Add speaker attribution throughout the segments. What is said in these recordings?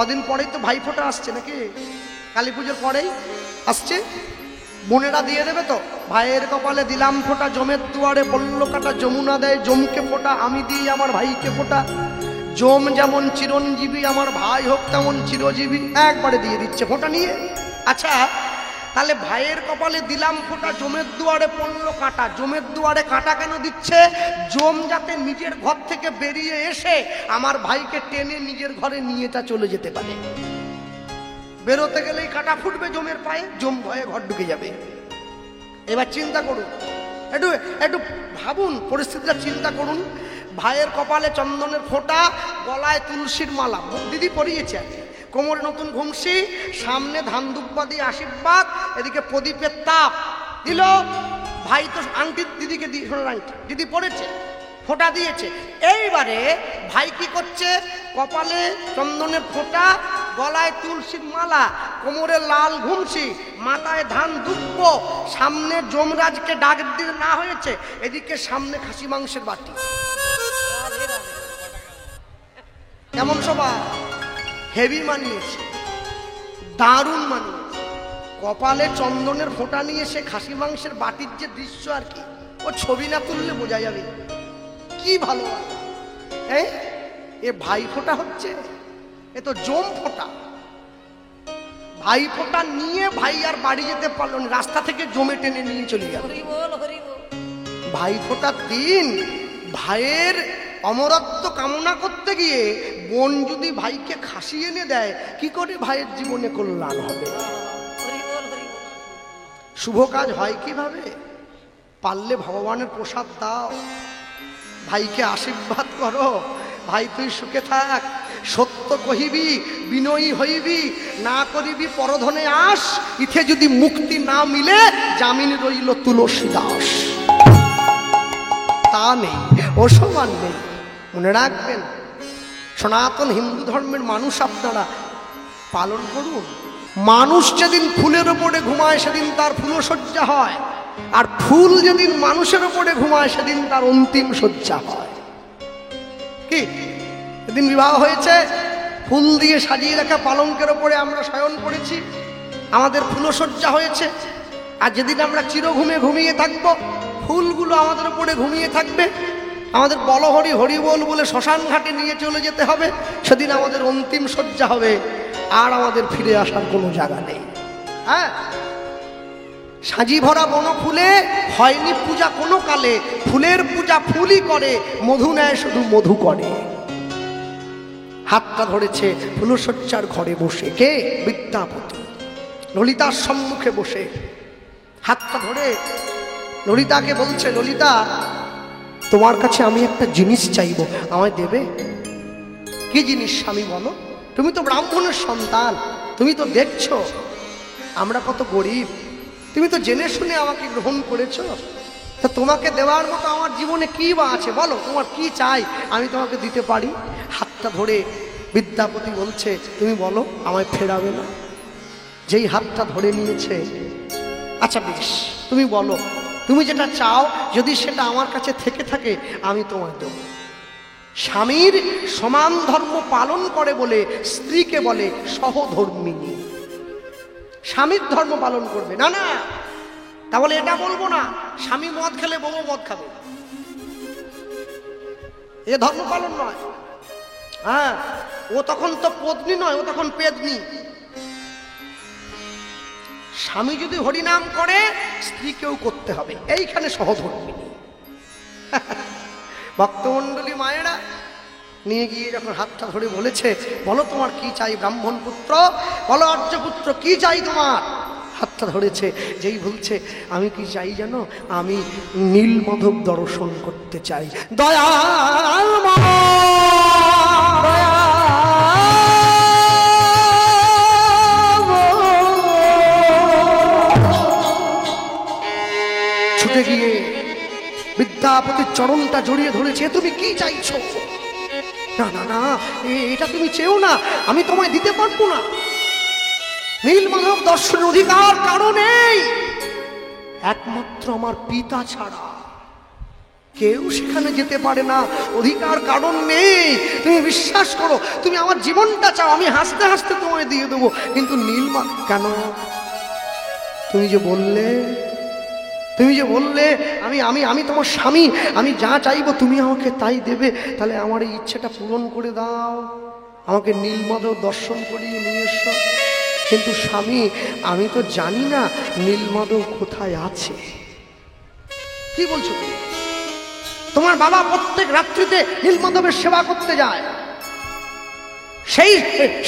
Speaker 1: কদিন পরেই তো ভাইফোঁটা আসছে নাকি, কালী পুজোর পরেই আসছে। বোনেরা দিয়ে দেবে তো, ভাইয়ের কপালে দিলাম ফোঁটা, জমের দুয়ারে বলল কাটা, যমুনা দেয় জমকে ফোঁটা, আমি দিই আমার ভাইকে ফোঁটা। জম যেমন চিরঞ্জীবী, আমার ভাই হোক তেমন চিরজীবী। একবারে দিয়ে দিচ্ছে ফোঁটা নিয়ে। আচ্ছা, তাহলে ভাইয়ের কপালে দিলাম ফোঁটা, জমের দুয়ারে পড়লো কাঁটা। জমের দুয়ারে কাঁটা কেন দিচ্ছে? জম যাতে নিজের ঘর থেকে বেরিয়ে এসে আমার ভাইকে টেনে নিজের ঘরে নিয়ে তা চলে যেতে পারে। বেরোতে গেলেই কাঁটা ফুটবে জমের পায়ে, জম ভয়ে ঘর ঢুকে যাবে। এবার চিন্তা করুন, একটু একটু ভাবুন, পরিস্থিতিটা চিন্তা করুন। ভাইয়ের কপালে চন্দনের ফোঁটা, গলায় তুলসীর মালা, দিদি পরিয়েছে, কোমরে নতুন ঘুমসি, সামনে ধান দুব্বা দিয়ে আশীর্বাদ, এদিকে প্রদীপের তাপ দিল। ভাই তো আংটি দিদিকে দিয়ে, সোনার আংটি দিদি পড়েছে, ফোঁটা দিয়েছে। এইবারে ভাই কি করছে? কপালে চন্দনের ফোঁটা, গলায় তুলসীর মালা, কোমরে লাল ঘুমসি, মাথায় ধান দুব্ব, সামনে যমরাজকে ডাক দিয়ে না হয়েছে, এদিকে সামনে খাসি মাংসের বাটি। কেমন সবাই হেভি মানিয়েছে, দারুণ মানিয়েছে। কপালে চন্দনের ফোঁটা নিয়ে সে খাসি মাংসের বাটির যে দৃশ্য আর কি, ও ছবি না তুললে বোঝা যাবে কি ভালো। এ ভাই ফোঁটা হচ্ছে, এ তো জম ফোঁটা। ভাই ফোঁটা নিয়ে ভাই আর বাড়ি যেতে পারল না, রাস্তা থেকে জমে টেনে নিয়ে চলে গেল। ভাই ফোঁটার দিন ভাইয়ের অমরত্ব কামনা করতে গিয়ে বোন যদি ভাইকে খাসি এনে দেয়, কি করে ভাইয়ের জীবনে কল্যাণ হবে? শুভ কাজ হয় কিভাবে? পারলে ভগবানের প্রসাদ দাও, ভাইকে আশীর্বাদ করো, ভাই তুই সুখে থাক, সত্য কহিবি, বিনয়ী হইবি, না করিবি পরধনে আস, ইথে যদি মুক্তি না মিলে জামিন রইল তুলসী দাস। তা নেই, ও সমান নেই। মনে রাখবেন, সনাতন হিন্দু ধর্মের মানুষ আপনারা পালন করুন। মানুষ যেদিন ফুলের ওপরে ঘুমায় সেদিন তার ফুলশয্যা হয়, আর ফুল যেদিন মানুষের ওপরে ঘুমায় সেদিন তার অন্তিম শয্যা হয়। কি এদিন বিবাহ হয়েছে, ফুল দিয়ে সাজিয়ে রাখা পালঙ্কের ওপরে আমরা শয়ন করেছি, আমাদের ফুলশয্যা হয়েছে। আর যেদিন আমরা চিরঘুমে ঘুমিয়ে থাকবো, ফুলগুলো আমাদের উপরে ঘুমিয়ে থাকবে, আমাদের বলহরি হরিবোল বলে শ্মশান ঘাটে নিয়ে চলে যেতে হবে। সেদিন আমাদের অন্তিম শয্যা হবে, আর আমাদের ফিরে আসার কোনো জায়গা নেই। হ্যাঁ, সাজি ভরা বন ফুলে হয়নি পূজা কোনো কালে, ফুলের পূজা ফুলই করে, মধু নেয় শুধু মধু করে। হাতটা ধরেছে ফুলশয্যার ঘরে বসে, কে? বিদ্যাপতি ললিতার সম্মুখে বসে হাতটা ধরে ললিতাকে বলছে, ললিতা তোমার কাছে আমি একটা জিনিস চাইবো, আমায় দেবে? কি জিনিস স্বামী বলো? তুমি তো ব্রাহ্মণের সন্তান, তুমি তো দেখছো আমরা কত গরিব, তুমি তো জেনে শুনে আমাকে গ্রহণ করেছো, তা তোমাকে দেওয়ার মতো আমার জীবনে কি বা আছে, বলো তোমার কি চাই, আমি তোমাকে দিতে পারি। হাতটা ধরে বিদ্যাপতি বলছে, তুমি বলো আমায় ফেরাবে না? যেই হাতটা ধরে নিয়েছে, আচ্ছা বেশ তুমি বলো, তুমি যেটা চাও, যদি সেটা আমার কাছে থেকে থাকে আমি তোমায় দেব। স্বামীর সমান ধর্ম পালন করে বলে স্ত্রীকে বলে সহধর্মিনী। স্বামীর ধর্ম পালন করবে না, না তাহলে এটা বলবো না স্বামী মদ খেলে বউ মদ খাবে, এ ধর্ম পালন নয়। হ্যাঁ, ও তখন তো পত্নী নয়, ও তখন পেদনী। স্বামী যদি হরিনাম করে স্ত্রীকেও করতে হবে, এইখানে সহধর্মিনী। ভক্তমণ্ডলী মায়েরা নিয়ে গিয়ে যখন হাতটা ধরে বলেছে, বলো তোমার কি চাই ব্রাহ্মণ পুত্র, বলো আর্যপুত্র কি চাই তোমার? হাতটা ধরেছে, যেই বলছে আমি কি চাই জানো, আমি নীলমাধব দর্শন করতে চাই। দয়াল ছুটে গিয়ে বিদ্যাপতির চরণটা জড়িয়ে ধরেছে, তুমি কি চাইছো? না না না, এটা তুমি চেও না, আমি তোমায় দিতে পারবো না। নীলমাধব দর্শনের অধিকার কারো নেই, একমাত্র আমার পিতা ছাড়া। কেউ সেখানে যেতে পারে না, অধিকার কারণ নেই। তুমি বিশ্বাস করো, তুমি আমার জীবনটা চাও, আমি হাসতে হাসতে তোমায় দিয়ে দেবো, কিন্তু নীলমা কেন? তুমি যে বললে আমি আমি আমি তোমার স্বামী, আমি যা চাইবো তুমি আমাকে তাই দেবে, তাহলে আমার এই ইচ্ছেটা পূরণ করে দাও, আমাকে নীলমাধব দর্শন করিয়ে নিয়ে এসো। কিন্তু স্বামী, আমি তো জানি না নীলমাধব কোথায় আছে। কি বলছো তুমি? তোমার বাবা প্রত্যেক রাত্রিতে নীলমাধবের সেবা করতে যায়,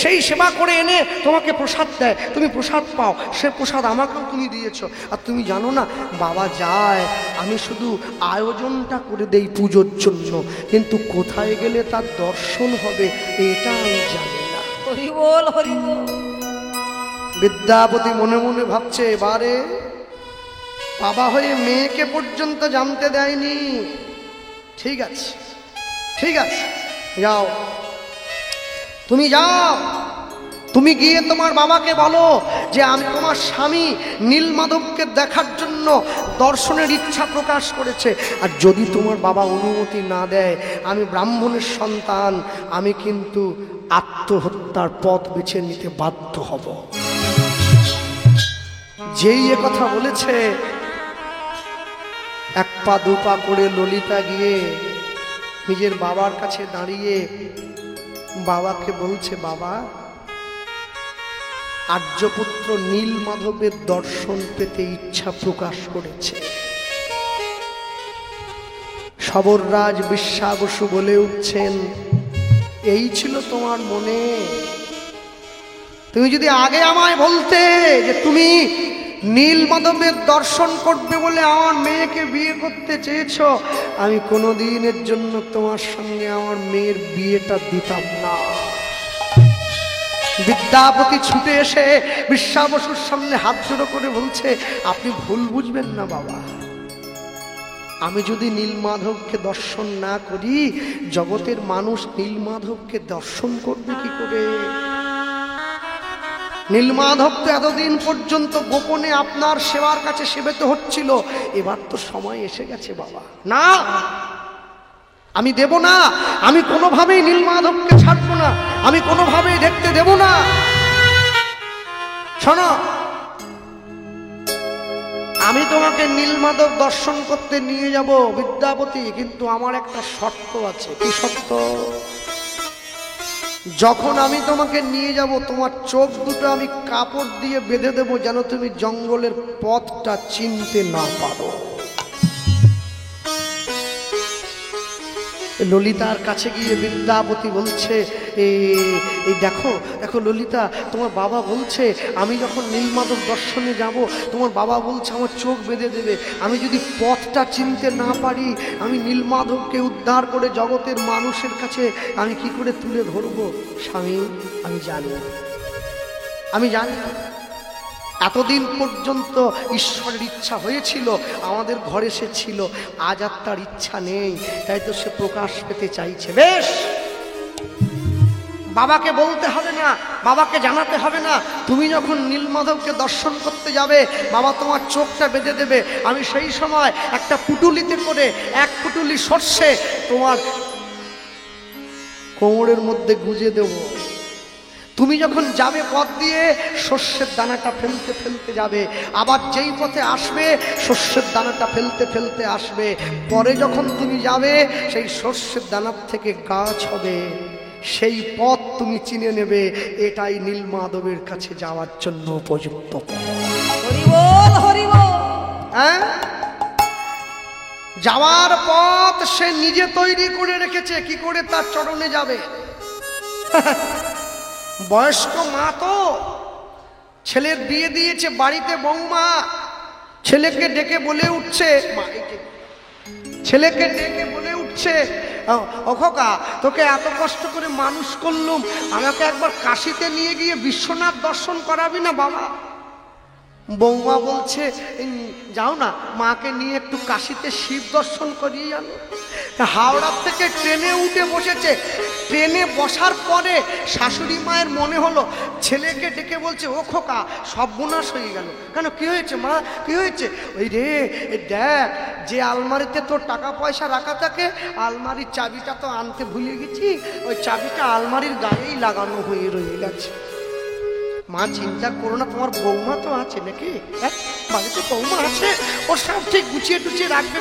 Speaker 1: সেই সেবা করে এনে তোমাকে প্রসাদ দেয়, তুমি প্রসাদ পাও, সে প্রসাদ আমাকেও তুমি দিয়েছো। আর তুমি জানো না বাবা যায়, আমি শুধু আয়োজনটা করে দেই পুজোর জন্য, কিন্তু কোথায় গেলে তার দর্শন হবে এটা আমি জানি না।
Speaker 2: হরি বল, হরি বল।
Speaker 1: বিদ্যাপতি মনে মনে ভাবছে, এবারে বাবা হয়ে মেয়েকে পর্যন্ত জানতে দেয়নি। ঠিক আছে, ঠিক আছে, যাও, তুমি যাও, তুমি গিয়ে তোমার বাবাকে বলো যে আমি তোমার স্বামী নীলমাধবকে দেখার জন্য দর্শনের ইচ্ছা প্রকাশ করেছে। আর যদি তোমার বাবা অনুমতি না দেয়, আমি ব্রাহ্মণের সন্তান, আমি কিন্তু আত্মহত্যার পথ বেছে নিতে বাধ্য হব। যেই এ কথা বলেছে, এক পা দুপা করে ললিতা গিয়ে নিজের বাবার কাছে দাঁড়িয়ে বাবাকে বলছে, বাবা, আর্যপুত্র নীলমাধবের দর্শন পেতে ইচ্ছা প্রকাশ করেছে। সবররাজ বিশ্বা বসু বলে উঠছেন, এই ছিল তোমার মনে? তুমি যদি আগে আমায় বলতে যে তুমি নীলমাধবের দর্শন করবে বলে আমার মেয়েকে বিয়ে করতে চেয়েছ, আমি কোনোদিনের জন্য তোমার সঙ্গে আমার মেয়ের বিয়েটা দিতাম না। বিদ্যাপতি ছুটে এসে বিশ্বা বসুর সামনে হাত জোড়ো করে বলছে, আপনি ভুল বুঝবেন না বাবা, আমি যদি নীলমাধবকে দর্শন না করি, জগতের মানুষ নীলমাধবকে দর্শন করবে কি করে? নীলমাধব তো এতদিন পর্যন্ত গোপনে আপনার সেবার কাছে সেবিত হচ্ছিল, এবার তো সময় এসে গেছে বাবা। না, আমি দেব না, আমি কোনোভাবেই নীলমাধবকে ছাড়বো না, আমি কোনোভাবেই দেখতে দেব না। শোনো, আমি তোমাকে নীলমাধব দর্শন করতে নিয়ে যাব বিদ্যাপতি, কিন্তু আমার একটা শর্ত আছে। কি শর্ত? যখন আমি তোমাকে নিয়ে যাব, তোমার চোখ দুটো আমি কাপড় দিয়ে বেঁধে দেব, যেন তুমি জঙ্গলের পথটা চিনতে না পারো। ললিতার কাছে গিয়ে বিদ্যাপতি বলছে, এই দেখো দেখো ললিতা, তোমার বাবা বলছে আমি যখন নীলমাধব দর্শনে যাব, তোমার বাবা বলছে আমার চোখ বেঁধে দেবে, আমি যদি পথটা চিনতে না পারি, আমি নীলমাধবকে উদ্ধার করে জগতের মানুষের কাছে আমি কি করে তুলে ধরবো? স্বামী, আমি জানি, আমি জানি, এতদিন পর্যন্ত ঈশ্বরের ইচ্ছা হয়েছিল, আমাদের ঘরে সে ছিল, আজ আর তার ইচ্ছা নেই, তাই তো সে প্রকাশ পেতে চাইছে। বেশ, বাবাকে বলতে হবে না, বাবাকে জানাতে হবে না, তুমি যখন নীলমাধবকে দর্শন করতে যাবে, বাবা তোমার চোখটা বেঁধে দেবে, আমি সেই সময় একটা পুটুলিতে করে এক পুটুলি সর্ষে তোমার কোমরের মধ্যে গুঁজে দেব। তুমি যখন যাবে পথ দিয়ে, শস্যের দানাটা ফেলতে ফেলতে যাবে, আবার যেই পথে আসবে শস্যের দানাটা ফেলতে ফেলতে আসবে, পরে যখন তুমি যাবে সেই শস্যের দানার থেকে গাছ হবে, সেই পথ তুমি চিনে নেবে, এটাই নীলমাধবের কাছে যাওয়ার জন্য উপযুক্ত পথ।
Speaker 2: হরি বল, হরি বল।
Speaker 1: হ্যাঁ, যাওয়ার পথ সে নিজে তৈরি করে রেখেছে, কি করে তার চরণে যাবে। বয়স্ক মা তো, ছেলের বিয়ে দিয়েছে বাড়িতে, বৌমা ছেলেকে ডেকে বলে উঠছে, ছেলেকে ডেকে বলে উঠছে, ও খোকা, তোকে এত কষ্ট করে মানুষ করলুম, আমাকে একবার কাশিতে নিয়ে গিয়ে বিশ্বনাথ দর্শন করাবি না বাবা? বৌমা বলছে, যাও না, মাকে নিয়ে একটু কাশিতে শিব দর্শন করিয়ে আনো। হাওড়া থেকে ট্রেনে উঠে বসেছে, ট্রেনে বসার পরে শাশুড়ি মায়ের মনে হলো, ছেলেকে ডেকে বলছে, ও খোকা সর্বনাশ হয়ে গেল। কেন, কি হয়েছে মা, কি হয়েছে? ওই রে দেখ, যে আলমারিতে তোর টাকা পয়সা রাখা থাকে, আলমারির চাবিটা তো আনতে ভুলে গেছি, ওই চাবিটা আলমারির গায়েই লাগানো হয়ে রয়ে গেছে। মা চিন্তা করো না, তোমার বৌমা তো আছে নাকি, হ্যাঁ বাড়িতে বৌমা আছে, ওর সব ঠিক গুছিয়ে টুচিয়ে রাখবে।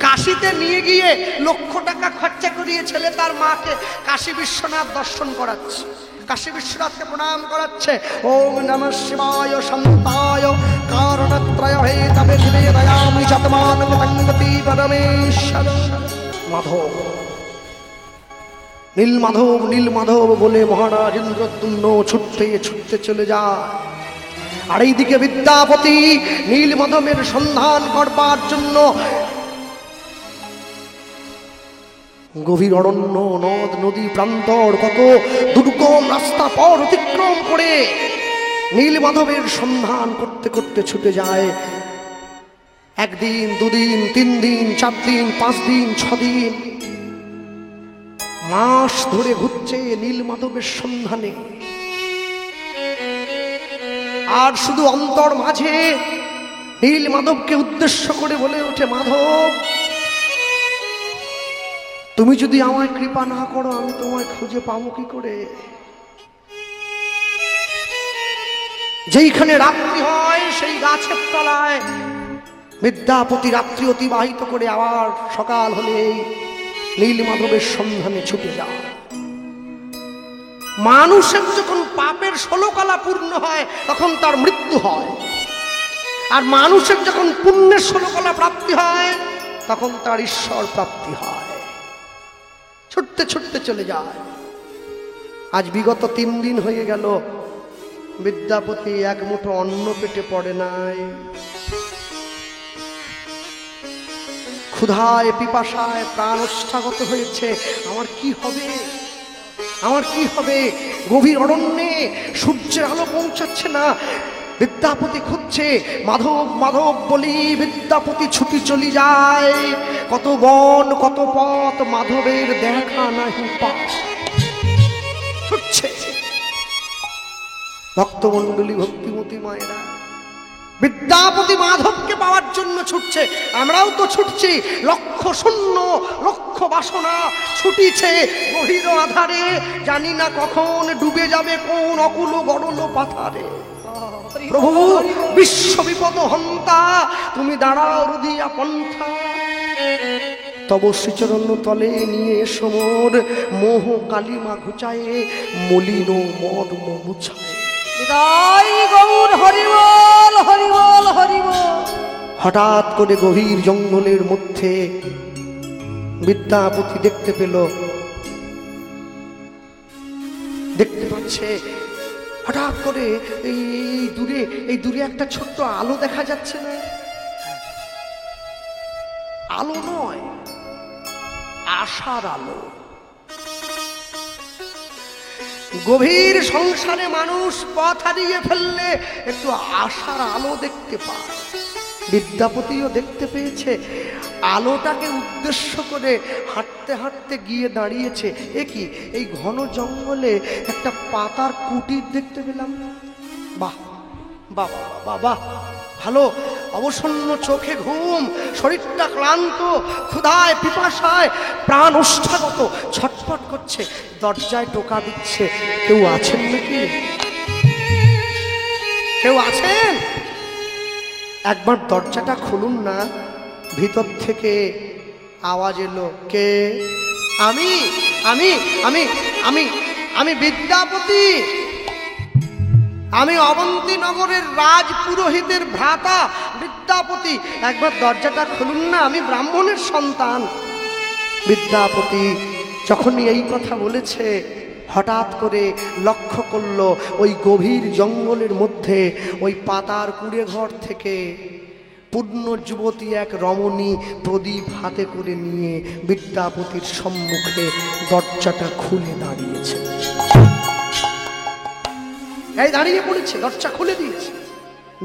Speaker 1: কাশিতে নিয়ে গিয়ে লক্ষ টাকা খরচা করিয়ে ছেলে তার মাকে কাশী বিশ্বনাথ দর্শন করাচ্ছে, কাশী বিশ্বনাথকে প্রণাম করাচ্ছে। ওম নমঃ শিবায় শান্তায় কারণত্রয় হেতবে দয়ামি শতমান গতি পরমেশ্বর মাধব। নীলমাধব নীলমাধব বলে মহারাজ ইন্দ্রদ্যুম্ন ছুটতে ছুটতে চলে যায়। আর এইদিকে বিদ্যাপতি নীলমাধবের সন্ধান করবার জন্য গভীর অরণ্য, নদ নদী প্রান্তর, কত দুর্গম রাস্তা পর অতিক্রম করে নীলমাধবের সন্ধান করতে করতে ছুটে যায়। একদিন, দুদিন, 3 দিন, 4 দিন, 5 দিন, 6 দিন, মাস ধরে ঘুরছে নীলমাধবের সন্ধানে। আর শুধু অন্তর মাঝে নীলমাধবকে উদ্দেশ্য করে বলে ওঠে, মাধব তুমি যদি আমায় কৃপা না করো, আমি তোমায় খুঁজে পাবো কি করে? যেইখানে রাত্রি হয় সেই গাছের তলায় বিদ্যাপতি রাত্রি অতিবাহিত করে আবার সকাল হলেই নীলমাধবের সন্ধানে ছুটে যায়। মানুষের যখন পাপের 16 কলা পূর্ণ হয় তখন তার মৃত্যু হয়, আর মানুষের যখন পুণ্যের 16 কলা প্রাপ্তি হয় তখন তার ঈশ্বর প্রাপ্তি হয়। ছুটতে ছুটতে চলে যায়। আজ বিগত 3 দিন হয়ে গেল, বিদ্যাপতি এক মুঠো অন্ন পেটে পড়ে নাই। ক্ষুধায় পিপাসায় প্রাণ ওষ্ঠাগত হয়েছে। আমার কি হবে, আমার কি হবে? গভীর অরণ্যে সূর্যের আলো পৌঁছাচ্ছে না। বিদ্যাপতি খুঁজছে, মাধব মাধব বলি বিদ্যাপতি ছুটি চলি যায়। কত বন কত পথ, মাধবের দেখা নাহি পায়। ছুটছে ভক্তমণ্ডলী, ভক্তিমতী মায়েরা, বিদ্যাপতি মাধবকে পাওয়ার জন্য ছুটছে। আমরাও তো ছুটছি, লক্ষ শূন্য লক্ষ বাসনা ছুটিছে গভীর আধারে। জানি না কখন ডুবে যাবে কোন অকুল গড়ল পাথারে। প্রভু বিশ্ব বিপদ হন্তা, তুমি দাঁড়াও রুধিয়া পন্থা। তব শ্রীচরণ তলে নিয়ে সমর, মোহ কালিমা ঘুচায়ে মলিন মর্ম মুছায়।
Speaker 2: হৃদয় গৌর হরিবল হরিবল হরিবল।
Speaker 1: হঠাৎ করে গভীর জঙ্গলের মধ্যে বিদ্যাপতি দেখতে পেল, দেখতে পাচ্ছে হঠাৎ করে এই দূরে একটা ছোট্ট আলো দেখা যাচ্ছে না? আলো নয়, আশার আলো। গভীর সংসারে মানুষ পথ হারিয়ে ফেললে একটু আশার আলো দেখতে পায়। বিদ্যাপতিও দেখতে পেয়েছে। আলোটাকে উদ্দেশ্য করে হাঁটতে হাঁটতে গিয়ে দাঁড়িয়েছে। এ কি, এই ঘন জঙ্গলে একটা পাতার কুটির দেখতে পেলাম। বাহ বাহ বাহ বাহ, ভালো। অবসন্ন চোখে ঘুম, শরীরটা ক্লান্ত, ক্ষুধায় পিপাসায় প্রাণ ওষ্ঠাগত, ছটফট করছে। দরজায় টোকা দিচ্ছে। কেউ আছেন নাকি? কেউ আছেন? একবার দরজাটা খুলুন না। ভিতর থেকে আওয়াজ এলো, কে? আমি আমি আমি আমি আমি বিদ্যাপতি, আমি অবন্তী নগরের রাজপুরোহিতের ভ্রাতা বিদ্যাপতি। একবার দরজাটা খুলুন না, আমি ব্রাহ্মণের সন্তান। বিদ্যাপতি যখনই এই কথা বলেছে, হঠাৎ করে লক্ষ্য করল ওই গভীর জঙ্গলের মধ্যে ওই পাতার কুড়ে ঘর থেকে পূর্ণ যুবতী এক রমণী প্রদীপ হাতে করে নিয়ে বিদ্যাপতির সম্মুখে দরজাটা খুলে দাঁড়িয়েছে। এই দাঁড়িয়ে পড়েছে, দরজা খুলে দিয়েছে,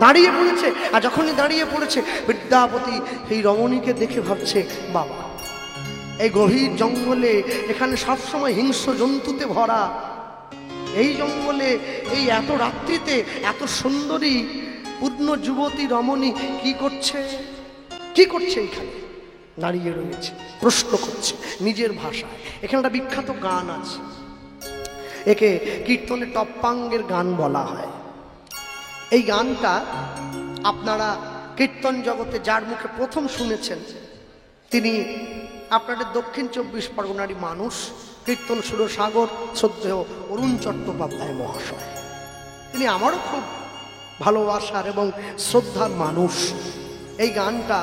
Speaker 1: দাঁড়িয়ে পড়েছে। আর যখনই দাঁড়িয়ে পড়েছে, বিদ্যাপতি এই রমণীকে দেখে ভাবছে, বাবা এই গভীর জঙ্গলে, এখানে সবসময় হিংস্র জন্তুতে ভরা এই জঙ্গলে, এই এত রাত্রিতে এত সুন্দরী পূর্ণ যুবতী রমণী কি করছে? কি করছে? এখানে দাঁড়িয়ে রয়েছে, প্রশ্ন করছে নিজের ভাষায়। এখানে একটা বিখ্যাত গান আছে, একে কীর্তনে টপ্পাঙ্গের গান বলা হয়। এই গানটা আপনারা কীর্তন জগতে যার মুখে প্রথম শুনেছেন, তিনি আপনাদের দক্ষিণ 24 পরগনারই মানুষ, কীর্তন সুরসাগর শ্রদ্ধেয় অরুণ চট্টোপাধ্যায় মহাশয়। তিনি আমারও খুব ভালোবাসার এবং শ্রদ্ধার মানুষ। এই গানটা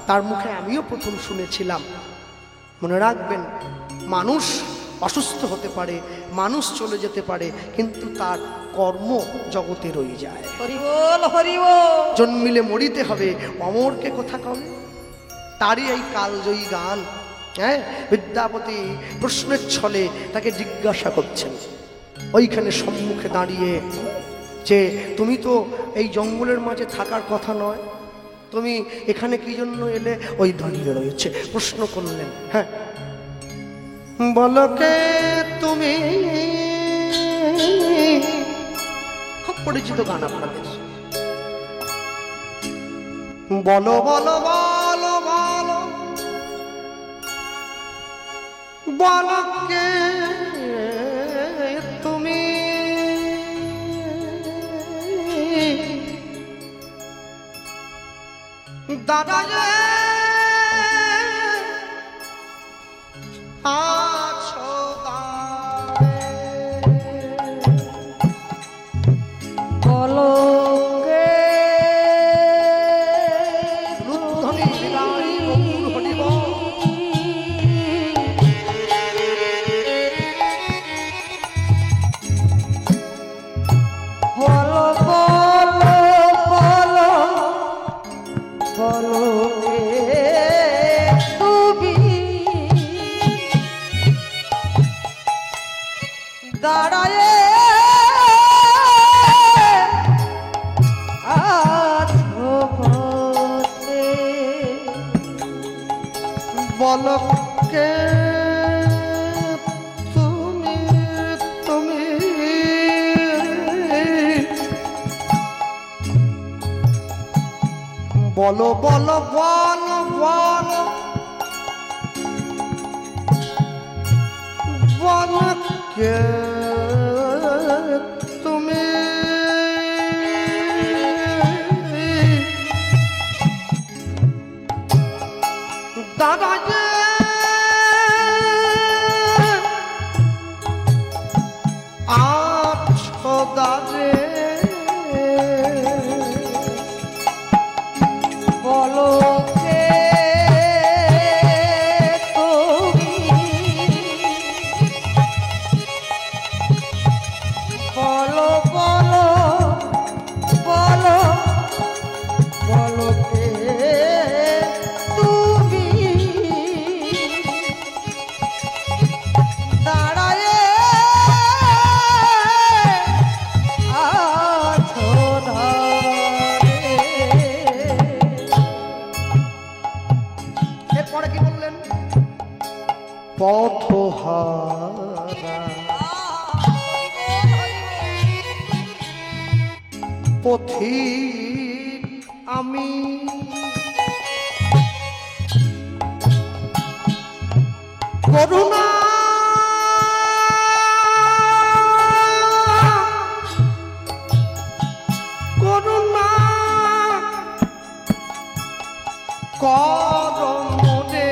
Speaker 1: তার মুখে আমিও প্রথম শুনেছিলাম। মনে রাখবেন, মানুষ অসুস্থ হতে পারে, মানুষ চলে যেতে পারে, কিন্তু তার কর্ম জগতে রয়ে যায়।
Speaker 2: হরি বল, হরি বল।
Speaker 1: জন্মিলে মরিতে হবে, অমরকে কথা কবে। তারই এই কালজয়ী গান। হ্যাঁ, বিদ্যাপতি প্রশ্নের ছলে তাকে জিজ্ঞাসা করছেন ওইখানে সম্মুখে দাঁড়িয়ে যে তুমি তো এই জঙ্গলের মাঝে থাকার কথা নয়, তুমি এখানে কি জন্য এলে? ওই দাঁড়িয়ে রয়েছে, প্রশ্ন করলেন। হ্যাঁ, বলো কে তুমি? খুব পরিচিত গান আপনাদের। বলো বলো বলো বলো বলো কে তুমি? দাদা যে আছো
Speaker 2: বলো কে
Speaker 1: রুদ্ধনি বিদায় গৌর হরি বল।
Speaker 2: বলো বলো বলো বলো কে তুমি? দাঁড়ায়ে আছো পথে।
Speaker 1: বলো কে তুমি? তুমি বলো বলো বলো বলো বলো কে তুমি? দাদা যে আছো দাদে,
Speaker 2: বলো কে তুমি? বলো বলো বলো বলো কে তুমি? দাঁড়ায়ে আছো ধারে।
Speaker 1: এরপরে কি বললেন? পথহারা পথিক আমি, করুণা করুণা কর মোরে,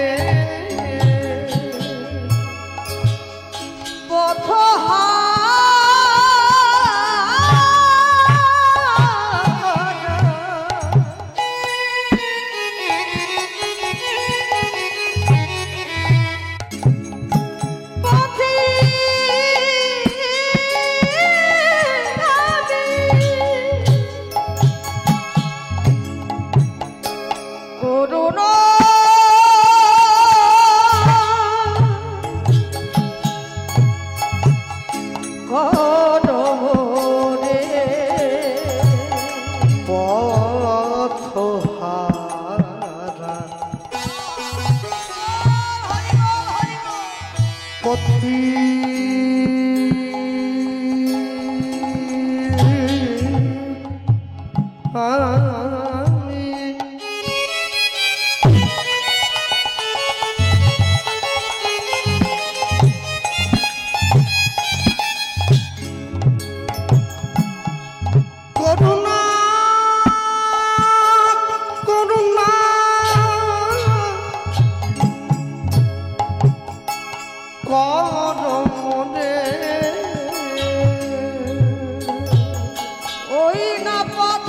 Speaker 2: করুণা
Speaker 1: করুণা করুণা কর মনে
Speaker 2: ওই না পথ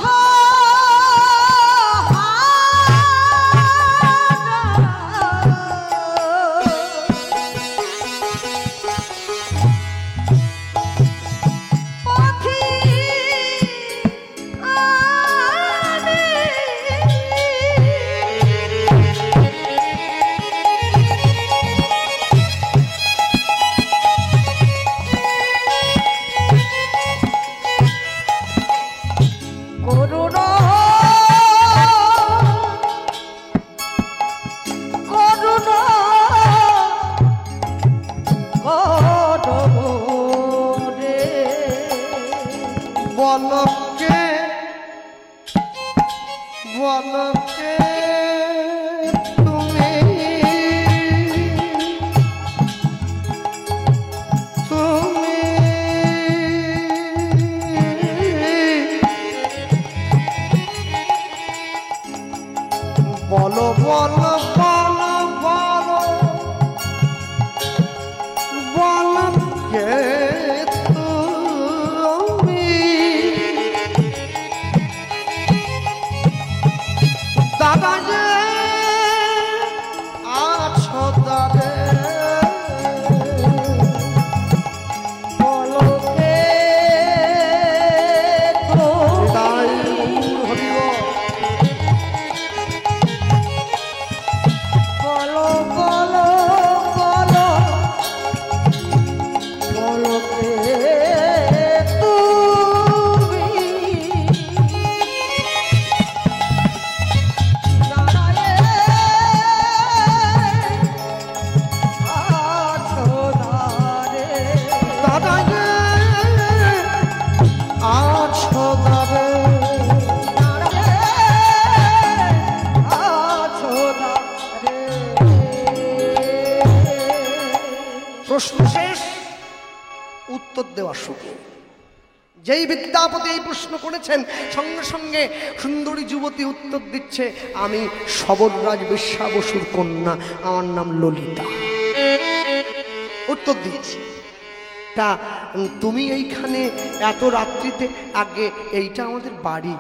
Speaker 2: করুণা করুণা রে
Speaker 1: বলকে বলকে তুমি তুমি বলো বলো বলো বলো বলো কে তুমি দাদা যে আছো দাদে
Speaker 2: বলো কে
Speaker 1: তাই হরিব
Speaker 2: বলো বলো বলো বলো কে তুমি দাঁড়ায়ে আছো দাঁড়ে
Speaker 1: দাদা যে আছো দাদে প্রশ্ন শেষ, উত্তর দেওয়া শুরু। যেই বিদ্যাপতি এই প্রশ্ন করেছেন সঙ্গে সঙ্গে সুন্দরী যুবতী উত্তর দিচ্ছে, আমি সবররাজ বিশ্বা বসুর কন্যা, আমার নাম ললিতা। উত্তর দিয়েছি। তা তুমি এইখানে এত রাত্রিতে? আগে এইটা আমাদের বাড়ি।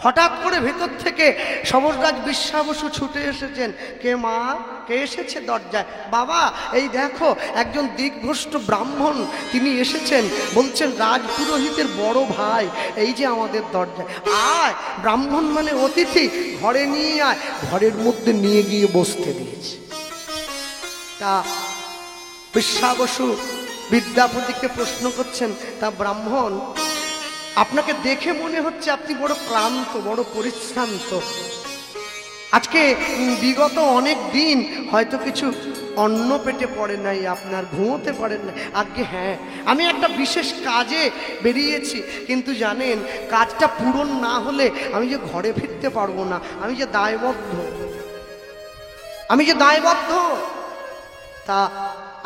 Speaker 1: হঠাৎ করে ভেতর থেকে সবররাজ বিশ্বা বসু ছুটে এসেছেন। কে মা? কে এসেছে দরজায়? বাবা এই দেখো একজন দিগ্ভ্রষ্ট ব্রাহ্মণ তিনি এসেছেন, বলছেন রাজপুরোহিতের বড় ভাই এই যে আমাদের দরজায়। আয়, ব্রাহ্মণ মানে অতিথি, ঘরে নিয়ে আয়। ঘরের মধ্যে নিয়ে গিয়ে বসতে দিয়েছে। তা বিশ্বা বসু বিদ্যাপতিকে প্রশ্ন করছেন, তা ব্রাহ্মণ আপনাকে দেখে মনে হচ্ছে আপনি বড় ক্লান্ত, বড় পরিশ্রান্ত। আজকে বিগত অনেক দিন হয়তো কিছু অন্ন পেটে পড়ে নাই, আপনার ঘুমোতে পারেন না। আজকে হ্যাঁ, আমি একটা বিশেষ কাজে বেরিয়েছি, কিন্তু জানেন কাজটা পূরণ না হলে আমি যে ঘরে ফিরতে পারবো না, আমি যে দায়বদ্ধ, আমি যে দায়বদ্ধ। তা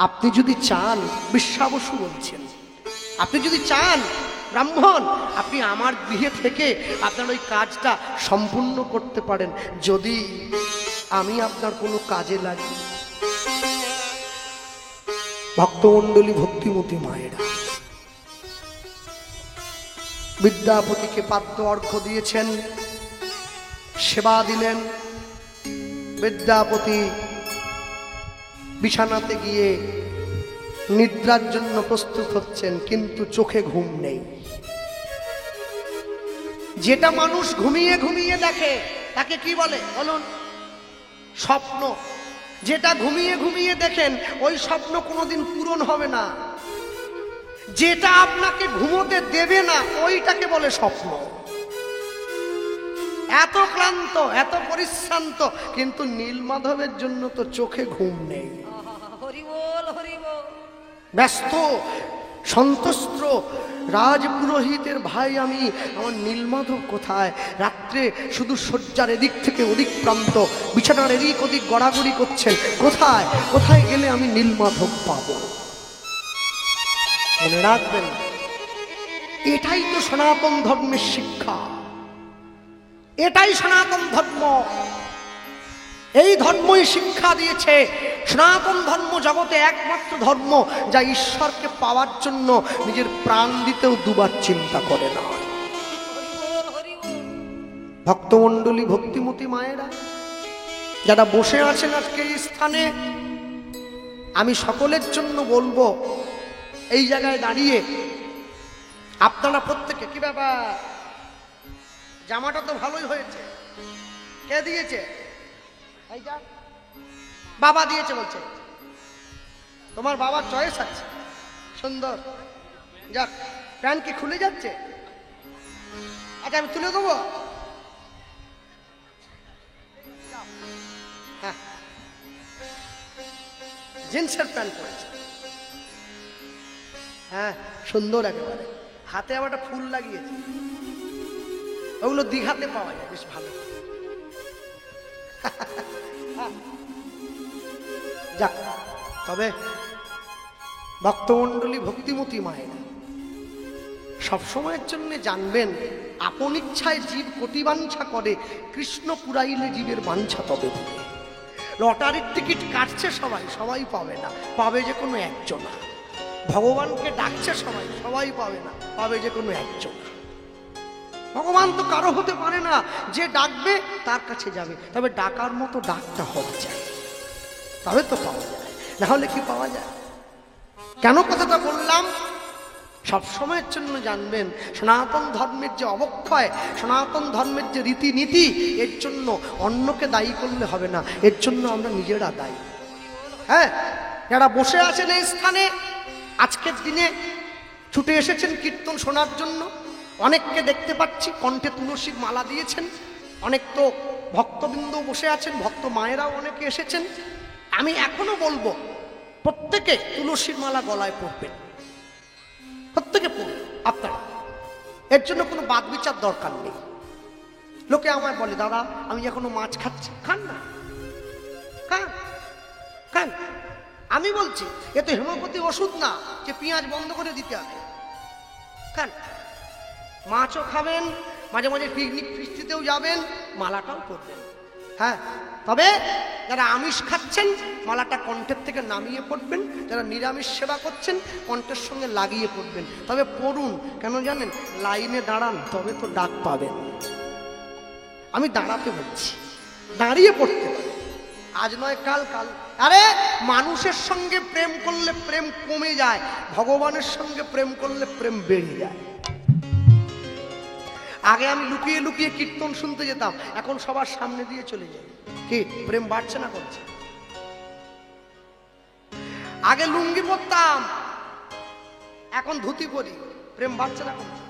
Speaker 1: আপনি যদি চান, বিশ্বা বসু বলছেন, আপনি যদি চান ব্রাহ্মণ, আপনি আমার গৃহে থেকে আপনার ওই কাজটা সম্পূর্ণ করতে পারেন, যদি আমি আপনার কোনো কাজে লাগি। ভক্তমণ্ডলী, ভক্তিমতী মায়েরা বিদ্যাপতিকে পাদ্য অর্ঘ্য দিয়েছেন, সেবা দিলেন। বিদ্যাপতি বিছানাতে গিয়ে নিদ্রার জন্য প্রস্তুত হচ্ছেন, কিন্তু চোখে ঘুম নেই। যেটা মানুষ ঘুমিয়ে ঘুমিয়ে দেখে তাকে কি বলে বলুন? স্বপ্ন। যেটা ঘুমিয়ে ঘুমিয়ে দেখেন ওই স্বপ্ন কোনোদিন পূরণ হবে না। যেটা আপনাকে ঘুমোতে দেবে না ওইটাকে বলে স্বপ্ন। এত ক্লান্ত, এত পরিশ্রান্ত, কিন্তু নীলমাধবের জন্য তো চোখে ঘুম নেই।
Speaker 2: হরি বল হরি বল।
Speaker 1: ব্যস্ত সন্তুষ্ট রাজপুরোহিতের ভাই আমি, আমার নীলমাধব কোথায়? রাত্রে শুধু শয্যার এদিক থেকে ওদিক প্রান্ত, বিছানার এদিক ওদিক গড়াগড়ি করছেন, কোথায় কোথায় গেলে আমি নীলমাধব পাবো? মনে রাখবেন, এটাই তো সনাতন ধর্মের শিক্ষা, এটাই সনাতন ধর্ম। এই ধর্মই শিক্ষা দিয়েছে। সনাতন ধর্ম জগতে একমাত্র ধর্ম যা ঈশ্বরকে পাওয়ার জন্য নিজের প্রাণ দিতেও দুবার চিন্তা করে না। ভক্তমণ্ডলী, ভক্তিমতী মায়েরা যারা বসে আছেন আজকে এই স্থানে, আমি সকলের জন্য বলবো, এই জায়গায় দাঁড়িয়ে আপনারা প্রত্যেকে, কি ব্যাপার, জামাটা তো ভালোই হয়েছে, কে দিয়েছে? বাবা দিয়েছে বলছে। তোমার বাবার চয়েস আছে, সুন্দর। যাক, প্যান্ট কি খুলে যাচ্ছে? আচ্ছা, আমি তুলে দেবো। হ্যাঁ, জিন্সের প্যান্ট পরেছে, হ্যাঁ সুন্দর একেবারে। হাতে আবার একটা ফুল লাগিয়েছে, ওগুলো দীঘাতে পাওয়া যায়, বেশ ভালো। যাক, তবে ভক্তমণ্ডলী, ভক্তিমতী মায়েরা সবসময়ের জন্য জানবেন, আপন ইচ্ছায় জীব কোটি বাঞ্ছা করে, কৃষ্ণ পুরাইলে জীবের বাঞ্ছা তবে হবে। লটারির টিকিট কাটছে সবাই, সবাই পাবে না, পাবে যে কোনো একজন। ভগবানকে ডাকছে সবাই, সবাই পাবে না, পাবে যে কোনো একজন। ভগবান তো কারো হতে পারে না, যে ডাকবে তার কাছে যাবে, তবে ডাকার মতো ডাকটা হওয়া যায়, তবে তো পাওয়া যায়, না হলে কি পাওয়া যায়? কেন কথাটা বললাম? সবসময়ের জন্য জানবেন, সনাতন ধর্মের যে অবক্ষয়, সনাতন ধর্মের যে রীতিনীতি, এর জন্য অন্যকে দায়ী করলে হবে না, এর জন্য আমরা নিজেরা দায়ী। হ্যাঁ, যারা বসে আছেন এই স্থানে, আজকের দিনে ছুটে এসেছেন কীর্তন শোনার জন্য, অনেককে দেখতে পাচ্ছি কণ্ঠে তুলসীর মালা দিয়েছেন, অনেক তো ভক্তবৃন্দ বসে আছেন, ভক্ত মায়েরাও অনেকে এসেছেন। আমি এখনো বলবো, প্রত্যেকে তুলসীর মালা গলায় পরবেন, প্রত্যেকে পড়বেন আপনারা, এর জন্য কোনো বাদ বিচার দরকার নেই। লোকে আমায় বলে, দাদা আমি এখনো মাছ খাচ্ছি, খান না, খান খান। আমি বলছি, এ তো হেমোপ্যাথি ওষুধ না যে পেঁয়াজ বন্ধ করে দিতে হবে, খান। মাছও খাবেন, মাঝে মাঝে পিকনিক ফিস্টিতেও যাবেন, মালাটাও করবেন। হ্যাঁ, তবে যারা আমিষ খাচ্ছেন মালাটা কণ্ঠের থেকে নামিয়ে পড়বেন, যারা নিরামিষ সেবা করছেন কণ্ঠের সঙ্গে লাগিয়ে পড়বেন। তবে পড়ুন, কেন জানেন? লাইনে দাঁড়ান, তবে তো ডাক পাবেন। আমি দাঁড়াতে বলছি, দাঁড়িয়ে পড়তে হবে, আজ নয় কাল, কাল। আরে মানুষের সঙ্গে প্রেম করলে প্রেম কমে যায়, ভগবানের সঙ্গে প্রেম করলে প্রেম বেড়ে যায়। আগে আমি লুকিয়ে লুকিয়ে কীর্তন শুনতে যেতাম, এখন সবার সামনে দিয়ে চলে যাই। কি প্রেম বাড়ছে না করছে? আগে লুঙ্গি পরতাম, এখন ধুতি পরি, প্রেম বাড়ছে না করছে?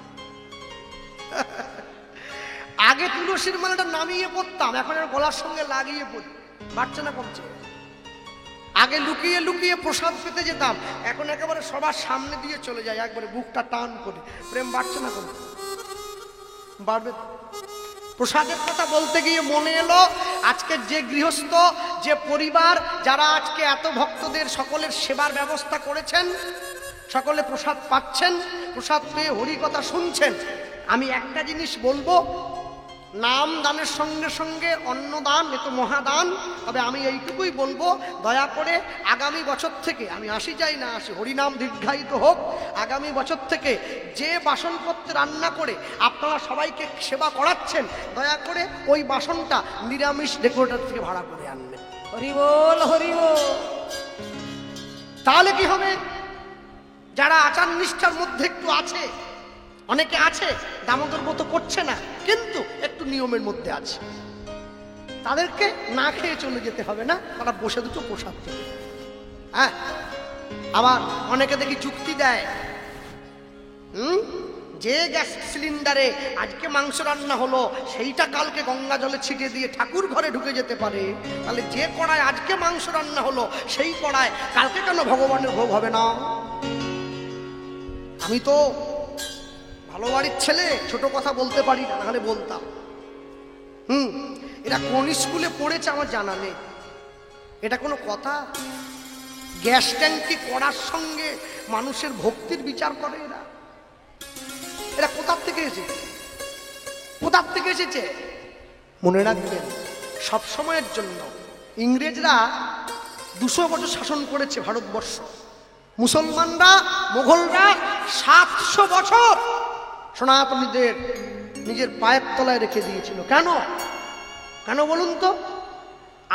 Speaker 1: আগে তুলসীর মালাটা নামিয়ে পড়তাম, এখন আর গলার সঙ্গে লাগিয়ে পড়ি, বাড়ছে না কমছে? আগে লুকিয়ে লুকিয়ে প্রসাদ পেতে যেতাম, এখন একেবারে সবার সামনে দিয়ে চলে যায়, একবারে বুকটা টান করে। প্রেম বাড়ছে না কমছে? বাড়বে। প্রসাদের কথা বলতে গিয়ে মনে এলো, আজকে যে গৃহস্থ, যে পরিবার, যারা আজকে এত ভক্তদের সকলের সেবার ব্যবস্থা করেছেন, সকলে প্রসাদ পাচ্ছেন, প্রসাদ পেয়ে হরিকথা শুনছেন, আমি একটা জিনিস বলবো, নাম দানের সঙ্গে সঙ্গে অন্নদান এ তো মহাদান। তবে আমি এইটুকুই বলবো, দয়া করে আগামী বছর থেকে, আমি আসি যাই না আসি, হরিনাম দীর্ঘায়িত হোক, আগামী বছর থেকে যে বাসনপত্রে রান্না করে আপনারা সবাইকে সেবা করাচ্ছেন, দয়া করে ওই বাসনটা নিরামিষ ডেকোরেটর থেকে ভাড়া করে আনবেন।
Speaker 2: হরি বল, হরি বল।
Speaker 1: তাহলে কি হবে? যারা আচার নিষ্ঠার মধ্যে একটু আছে, অনেকে আছে দামোদর মতো করছে না, কিন্তু একটু নিয়মের মধ্যে আছে, তাদেরকে না খেয়ে চলে যেতে হবে না, তারা বসে দুটো প্রসাদ দেবে। হ্যাঁ, আবার অনেকে দেখি যুক্তি দেয়, যে গ্যাস সিলিন্ডারে আজকে মাংস রান্না হলো, সেইটা কালকে গঙ্গা জলে ছিটিয়ে দিয়ে ঠাকুর ঘরে ঢুকে যেতে পারে, তাহলে যে কড়ায় আজকে মাংস রান্না হলো সেই কড়ায় কালকে কেন ভগবানের ভোগ হবে না? আমি তো ভালো বাড়ির ছেলে, ছোট কথা বলতে পারি না, নাহলে বলতাম। এরা কোন স্কুলে পড়েছে আমার জানা নেই। এটা কোনো কথা? গ্যাস ট্যাঙ্কি করার সঙ্গে মানুষের ভক্তির বিচার করে এরা? এরা কোথার থেকে এসেছে? কোথার থেকে এসেছে? মনে রাখবেন, সব সময়ের জন্য ইংরেজরা 200 বছর শাসন করেছে ভারতবর্ষ। মুসলমানরা, মোগলরা 700 বছর সনাতনীদের নিজের পায়ের তলায় রেখে দিয়েছিল। কেন? কেন বলুন তো?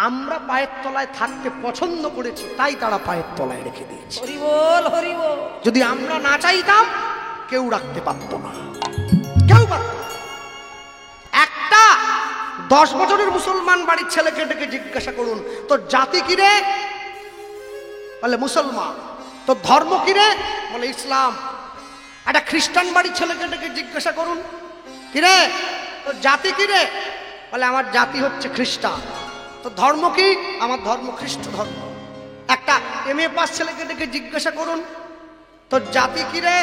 Speaker 1: আমরা পায়ের তলায় থাকতে পছন্দ করেছি, তাই তারা পায়ের তলায় রেখে দিয়েছে।
Speaker 2: হরি বল, হরি বল।
Speaker 1: যদি আমরা না চাইতাম, কেউ রাখতে পারত না, কেউ পারত না। একটা 10 বছরের মুসলমান বাড়ির ছেলেকে ডেকে জিজ্ঞাসা করুন, তোর জাতি কিরে? বলে মুসলমান। তোর ধর্ম কিরে? বলে ইসলাম। একটা খ্রিস্টান বাড়ির ছেলেকে ডেকে জিজ্ঞাসা করুন, কিরে তোর জাতি কিরে? বলে আমার জাতি হচ্ছে খ্রিস্টান। তোর ধর্ম কি? আমার ধর্ম খ্রিস্ট ধর্ম। একটা MA পাস ছেলেকে ডেকে জিজ্ঞাসা করুন, তোর জাতি কিরে?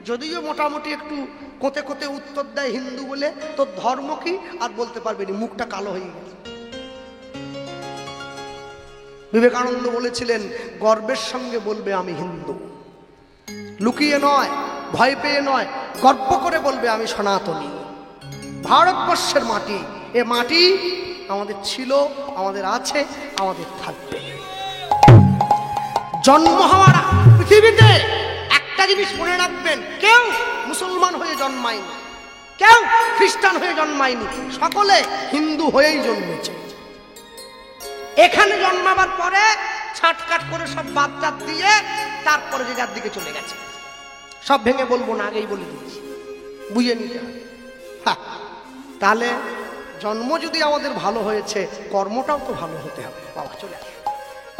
Speaker 1: যদিও মোটামুটি একটু কোতে কোতে উত্তর দেয় হিন্দু বলে, তোর ধর্ম কি? আর বলতে পারবে না, মুখটা কালো হয়ে গেছে। বিবেকানন্দ বলেছিলেন, গর্বের সঙ্গে বলবে আমি হিন্দু, লুকিয়ে নয়, ভয় পেয়ে নয়, গর্ব করে বলবে আমি সনাতনী। ভারতবর্ষের মাটি, এ মাটি আমাদের ছিল, আমাদের আছে, আমাদের থাকবে। জন্ম হওয়ার পৃথিবীতে একটা জিনিস মনে রাখবেন, কেউ মুসলমান হয়ে জন্মায়নি, কেউ খ্রিস্টান হয়ে জন্মায়নি, সকলে হিন্দু হয়েই জন্মেছে। এখানে জন্মাবার পরে ছাটকাট করে সব বাচ্চা দিয়ে তারপরে যে যার দিকে চলে গেছে। সব ভেঙে বলবো না, আগেই বলে দিচ্ছি, বুঝে নিতে হবে। তাহলে জন্ম যদি আমাদের ভালো হয়েছে, কর্মটাও তো ভালো হতে হবে। বাবা চলে আসে,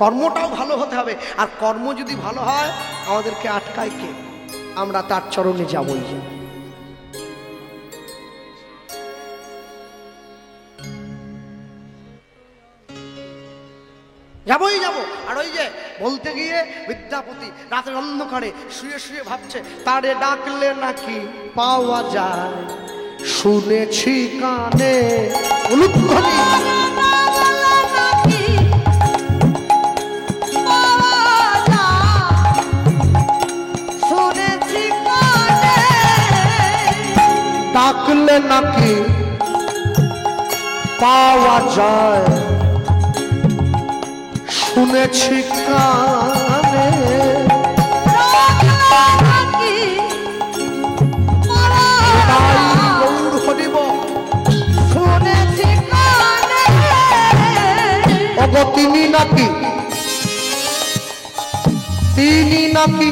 Speaker 1: কর্মটাও ভালো হতে হবে। আর কর্ম যদি ভালো হয়, আমাদেরকে আটকায় কে? আমরা তার চরণে যাবই। যাবই যাব। আর ওই যে বলতে গিয়ে বিদ্যাপতি রাতের অন্ধকারে শুয়ে শুয়ে ভাবছে, তারে ডাকলে নাকি পাওয়া যায়, শুনেছি কানে অনুধ্বনি। ডাকলে নাকি পাওয়া যায়, শুনেছি কানে। তিনি নাকি, তিনি নাকি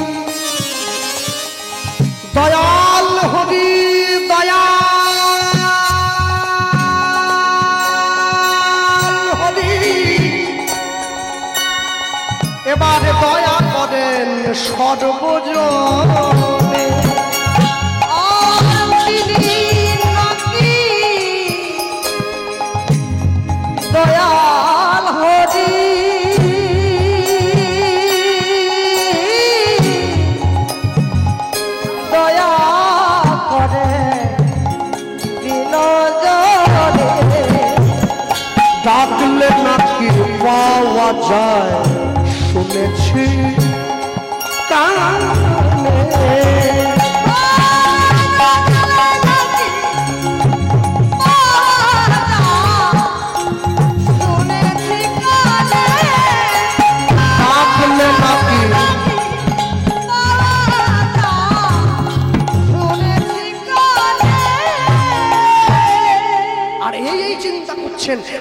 Speaker 1: দয়াল হরি, দয়াল হরি। এবারে দয়া করেন সর্বজনে। দয়াল হরি, দয়া করে বিনোদনে। ডাকলে নাকি পাওয়া যায়, শুনেছি কানে।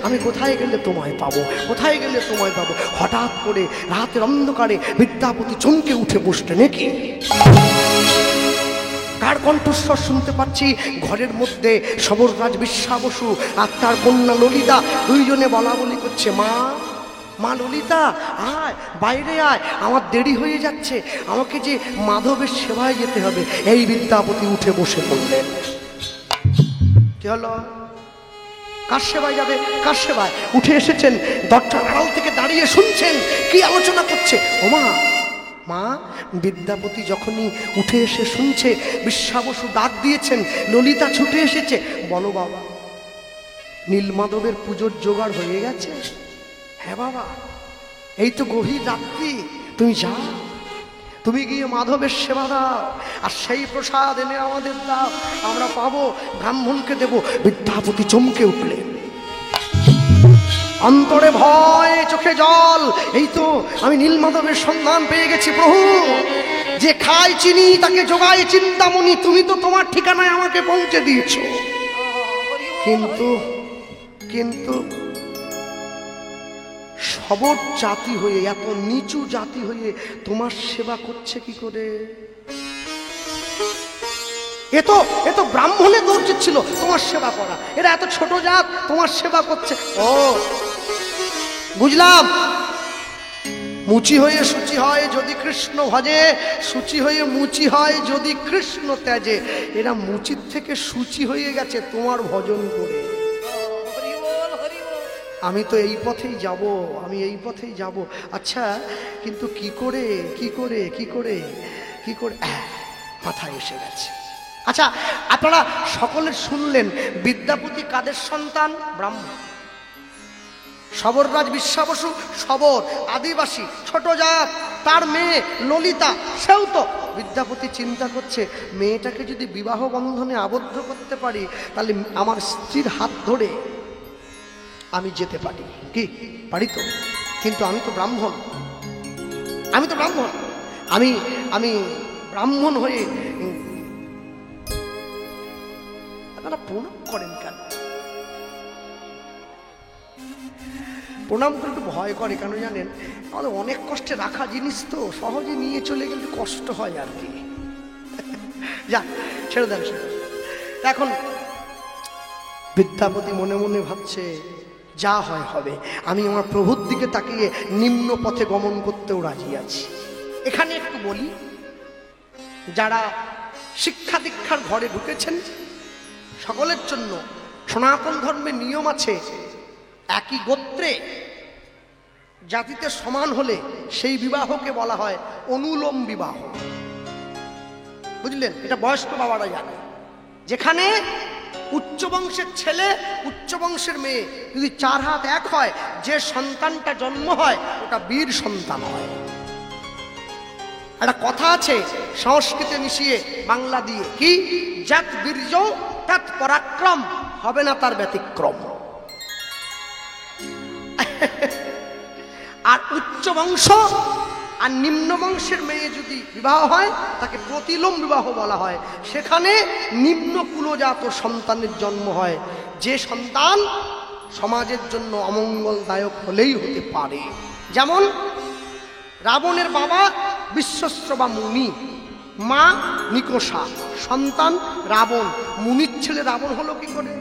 Speaker 1: আমি কোথায় গেলে তোমায় পাবো, কোথায় গেলে তোমায় পাবো। হঠাৎ করে রাতের অন্ধকারে বিদ্যাপতি চমকে উঠে বসলেন। নাকি কার কণ্ঠস্বর শুনতে পাচ্ছি? ঘরের মধ্যে সবররাজ বিশ্বা বসু আর তার কন্যা ললিতা দুইজনে বলা বলি করছে, মা, মা ললিতা আয়, বাইরে আয়, আমার দেরি হয়ে যাচ্ছে, আমাকে যে মাধবের সেবায় যেতে হবে। এই বিদ্যাপতি উঠে বসে পড়লেন। কি হলো? কার সেবায় যাবে? কার সেবায়? উঠে এসেছেন, দরজার আড়াল থেকে দাঁড়িয়ে শুনছেন কি আলোচনা করছে। ও মা, মা, বিদ্যাপতি যখনই উঠে এসে শুনছে বিশ্বা বসু ডাক দিয়েছেন, ললিতা ছুটে এসেছে, বলো বাবা নীলমাধবের পুজোর জোগাড় হয়ে গেছে? হ্যাঁ বাবা, এই তো গভীর রাত্রি, তুমি যাও, তুমি গিয়ে মাধবের সেবা দাও, আর সেই প্রসাদ এনে আমাদের দাও, আমরা পাবো, ব্রাহ্মণকে দেব। বিদ্যাপতি চমকে উঠলেন, অন্তরে ভয়, চোখে জল। এই তো আমি নীলমাধবের সন্ধান পেয়ে গেছি প্রভু, যে খায় চিনি তাকে যোগায় চিন্তামণি, তুমি তো তোমার ঠিকানায় আমাকে পৌঁছে দিয়েছো, কিন্তু কিন্তু সবর জাতি হয়ে, এত নিচু জাতি হয়ে তোমার সেবা করছে কি করে? এ তো ব্রাহ্মণের দৌড় ছিল তোমার সেবা করা, এরা এত ছোট জাত তোমার সেবা করছে। ও বুঝলাম, মুচি হয়ে সূচি হয় যদি কৃষ্ণ ভজে, সূচি হয়ে মুচি হয় যদি কৃষ্ণ ত্যাজে। এরা মুচির থেকে সূচি হয়ে গেছে তোমার ভজন করে। আমি তো এই পথেই যাব, আমি এই পথেই যাব। আচ্ছা, কিন্তু কি করে কি করে কি করে কি করে মাথায় এসে গেছে। আচ্ছা, আপনারা সকলে শুনলেন বিদ্যাপতি কাদের সন্তান? ব্রাহ্মণ। সবররাজ বিশ্বা বসু সবর, আদিবাসী, ছোট জাত, তার মেয়ে ললিতা, সেও তো। বিদ্যাপতি চিন্তা করছে, মেয়েটাকে যদি বিবাহ বন্ধনে আবদ্ধ করতে পারি তাহলে আমার স্ত্রীর হাত ধরে আমি যেতে পারি। কি পারি তো, কিন্তু আমি তো ব্রাহ্মণ, আমি তো ব্রাহ্মণ, আমি ব্রাহ্মণ হয়ে। আপনারা প্রণাম করেন কেন? প্রণাম করে একটু ভয় করে কেন জানেন? আমাদের অনেক কষ্টে রাখা জিনিস তো, সহজে নিয়ে চলে গেলে কষ্ট হয় আর কি। যা ছেড়ে দেন। এখন বিদ্যাপতি মনে মনে ভাবছে, যা হয় হবে, আমি আমার প্রভুর দিকে তাকিয়ে নিম্ন পথে গমন করতেও রাজি আছি। এখানে একটু বলি, যারা শিক্ষা দীক্ষার ঘরে ঢুকেছেন সকলের জন্য সনাতন ধর্মের নিয়ম আছে, একই গোত্রে জাতিতে সমান হলে সেই বিবাহকে বলা হয় অনুলোম বিবাহ। বুঝলেন? এটা বয়স্ক বাবারা জানে। যেখানে উচ্চ বংশের ছেলে উচ্চ বংশের মেয়ে যদি 4 হাত এক হয়, যে সন্তানটা জন্ম হয় ওটা বীর সন্তান হয়। একটা কথা আছে সংস্কৃতে মিশিয়ে বাংলা দিয়ে, কি? জাত বীর্য তাত পরাক্রম, হবে না তার ব্যতিক্রম। আর উচ্চ বংশ আর নিম্ন বংশের মেয়ে যদি বিবাহ হয় তাকে প্রতিলোম বিবাহ বলা হয়। সেখানে নিম্ন কুলজাত সন্তানের জন্ম হয়, যে সন্তান সমাজের জন্য অমঙ্গলদায়ক হলেই হতে পারে। যেমন রাবণের বাবা বিশ্বশ্রবা মুনি, মা নিকষা, সন্তান রাবণ। মুনির ছেলে রাবণ হলো কি করে?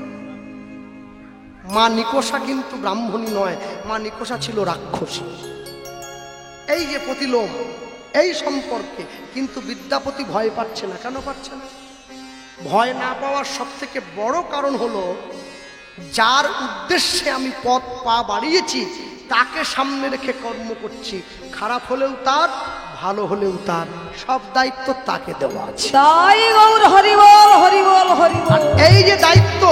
Speaker 1: মা নিকষা কিন্তু ব্রাহ্মণী নয়, মা নিকষা ছিল রাক্ষসী। এই যে প্রতিলোম, এই সম্পর্কে কিন্তু বিদ্যাপতি ভয় পাচ্ছে না। কেন পাচ্ছে না? ভয় না পাওয়ার সব থেকে বড় কারণ হলো, যার উদ্দেশ্যে আমি পথ পা বাড়িয়েছি তাকে সামনে রেখে কর্ম করছি। খারাপ হলেও তার, ভালো হলেও তার, সব দায়িত্ব তাকে দেওয়া আছে।
Speaker 2: তাই গৌর হরি বল, হরি বল, হরি বল।
Speaker 1: এই যে দায়িত্ব,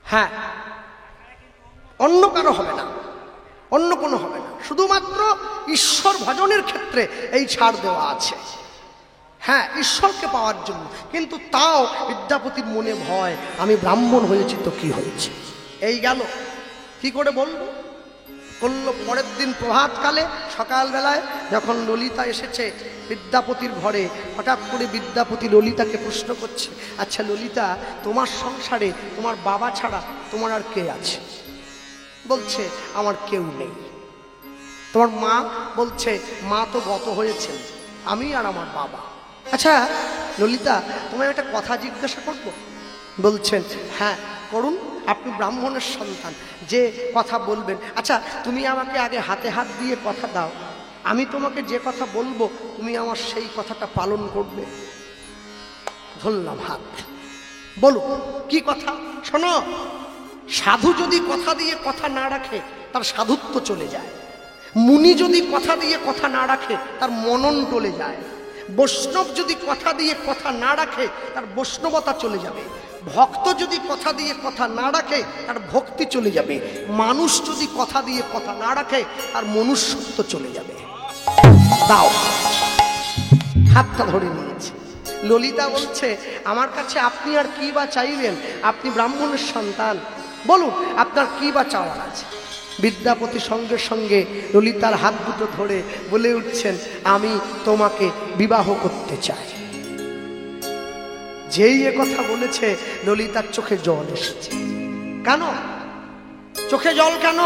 Speaker 1: হ্যাঁ, অন্য কারো হবে না, অন্য কোনো হবে না, শুধুমাত্র ঈশ্বর ভজনের ক্ষেত্রে এই ছাড় দেওয়া আছে। হ্যাঁ, ঈশ্বরকে পাওয়ার জন্য। কিন্তু তাও বিদ্যাপতির মনে ভয়, আমি ব্রাহ্মণ হয়েছি তো কি হয়েছে, এই গেল, কি করে বলবো? করলো পরের দিন প্রভাতকালে, সকালবেলায় যখন ললিতা এসেছে বিদ্যাপতির ঘরে, হঠাৎ করে বিদ্যাপতি ললিতাকে প্রশ্ন করছে, আচ্ছা ললিতা, তোমার সংসারে তোমার বাবা ছাড়া তোমার আর কে আছে? বলছে, আমার কেউ নেই। তোমার মা? বলছে, মা তো গত হয়েছেন, আমি আর আমার বাবা। আচ্ছা ললিতা, তোমায় একটা কথা জিজ্ঞাসা করব? বলছেন, হ্যাঁ করুন, আপনি ব্রাহ্মণের সন্তান, যে কথা বলবেন। আচ্ছা তুমি আমাকে আগে হাতে হাত দিয়ে কথা দাও, আমি তোমাকে যে কথা বলবো তুমি আমার সেই কথাটা পালন করবে। ধরলাম হাত। বলুন কি কথা? শোনো, সাধু যদি কথা দিয়ে কথা না রাখে তার সাধুত্ব চলে যায়। মুনি যদি কথা দিয়ে কথা না রাখে তার মনন টলে যায়। বৈষ্ণব যদি কথা দিয়ে কথা না রাখে তার বৈষ্ণবতা চলে যাবে। ভক্ত যদি কথা দিয়ে কথা না রাখে তার ভক্তি চলে যাবে। মানুষ যদি কথা দিয়ে কথা না রাখে তার মনুষ্যত্ব চলে যাবে। দাও, হাতটা ধরে নিয়েছে। ললিতা বলছে, আমার কাছে আপনি আর কি বা চাইবেন? আপনি ব্রাহ্মণের সন্তান, বলুন আপনার কি বা চাওয়ার আছে? বিদ্যাপতি সঙ্গে সঙ্গে ললিতার হাত দুটো ধরে বলে উঠছেন, আমি তোমাকে বিবাহ করতে চাই। যেই এ কথা বলেছে ললিতার চোখে জল এসেছে। কেন চোখে জল? কেন?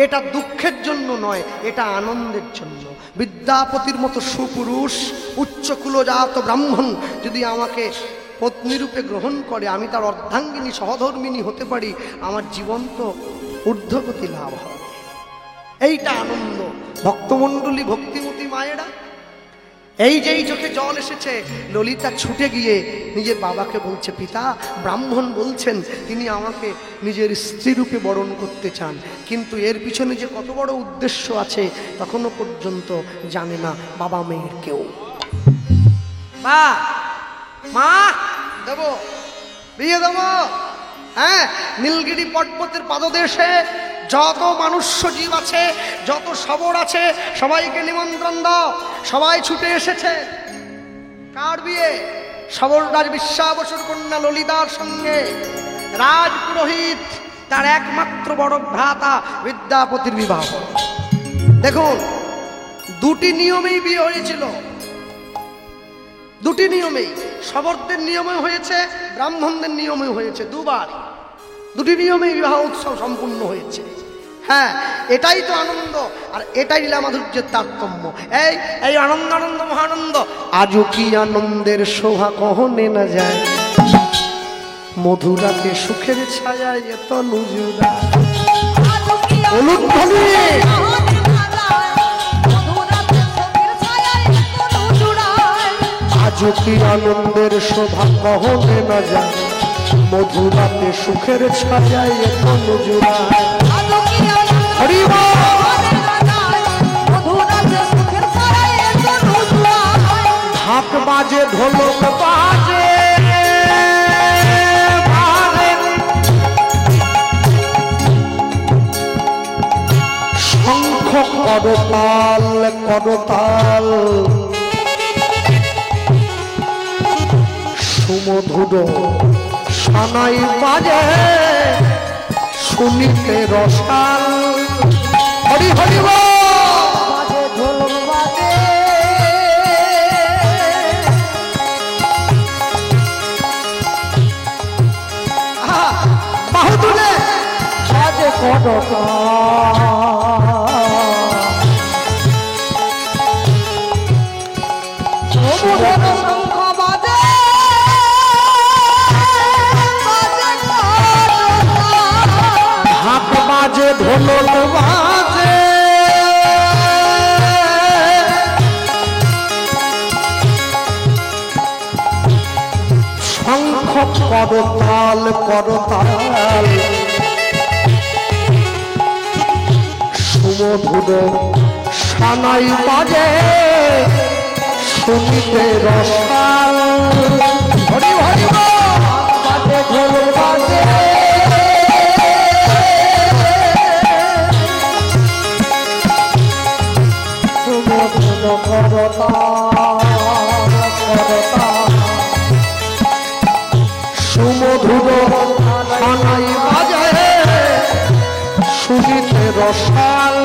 Speaker 1: এটা দুঃখের জন্য নয়, এটা আনন্দের জন্য। বিদ্যাপতির মতো সুপুরুষ, উচ্চকুলজাত ব্রাহ্মণ যদি আমাকে পত্নীরূপে গ্রহণ করে, আমি তার অর্ধাঙ্গিনী সহধর্মিনী হতে পারি, আমার জীবন তো ঊর্ধ্বগতি লাভ হবে। এইটা আনন্দ। ভক্তমণ্ডলী, ভক্তিমতী মায়েরা, এই যেই চোখে জল এসেছে, ললিতা ছুটে গিয়ে নিজের বাবাকে বলছে, পিতা, ব্রাহ্মণ বলছেন তিনি আমাকে নিজের স্ত্রীরূপে বরণ করতে চান, কিন্তু এর পিছনে যে কত বড় উদ্দেশ্য আছে তখনও পর্যন্ত জানে না বাবা মেয়ের কেউ। বা মা, দেবো, বিয়ে দেবো। হ্যাঁ, নীলগিরি পর্বতের পাদদেশে যত মনুষ্য জীব আছে, যত শবর আছে, সবাইকে নিমন্ত্রণ দাও। সবাই ছুটে এসেছে। কার বিয়ে? শবররাজ বিশ্বাবসুর কন্যা ললিতার সঙ্গে রাজ পুরোহিত তার একমাত্র বড় ভ্রাতা বিদ্যাপতির বিবাহ। দেখুন, দুটি নিয়মেই বিয়ে হয়েছিল, দুটি নিয়মেই। শবরদের নিয়মে হয়েছে, ব্রাহ্মণদের নিয়মে হয়েছে, দুবার দুটি নিয়মেই বিবাহ উৎসব সম্পূর্ণ হয়েছে। হ্যাঁ, এটাই তো আনন্দ, আর এটাই লীলা মাধুর্যের তারতম্য। এই এই আনন্দ, আনন্দ, মহানন্দ। আজও কি আনন্দের শোভা কহনে না যায়, মধুরাতে সুখের ছায়ায় এত নুজুরা। আজও কি আনন্দের শোভা কহনে না যায়, মধুরাতে সুখের ছায়ায় এত নুজুরা। ঢাক বাজে, ঢোলক বাজে, শঙ্খ করতাল, করতাল, সুমধুর সানাই বাজে, শুনিতে রসাল। হরি হরি বাজে, ঢোলক বাজে, বাহু তুলে বাজে করতাল, শঙ্খ বাজে, ঢাক বাজে, ঢোলক বাজে, শঙ্খ করতাল, করতাল, সুমধুর সানাই বাজে, শুনিতে রসাল। হরি হরি বাজে, ঢোল বাজে, সুমধুর করতাল, করতাল, সুমধুর সানাই বাজে, শুনিতে রসাল।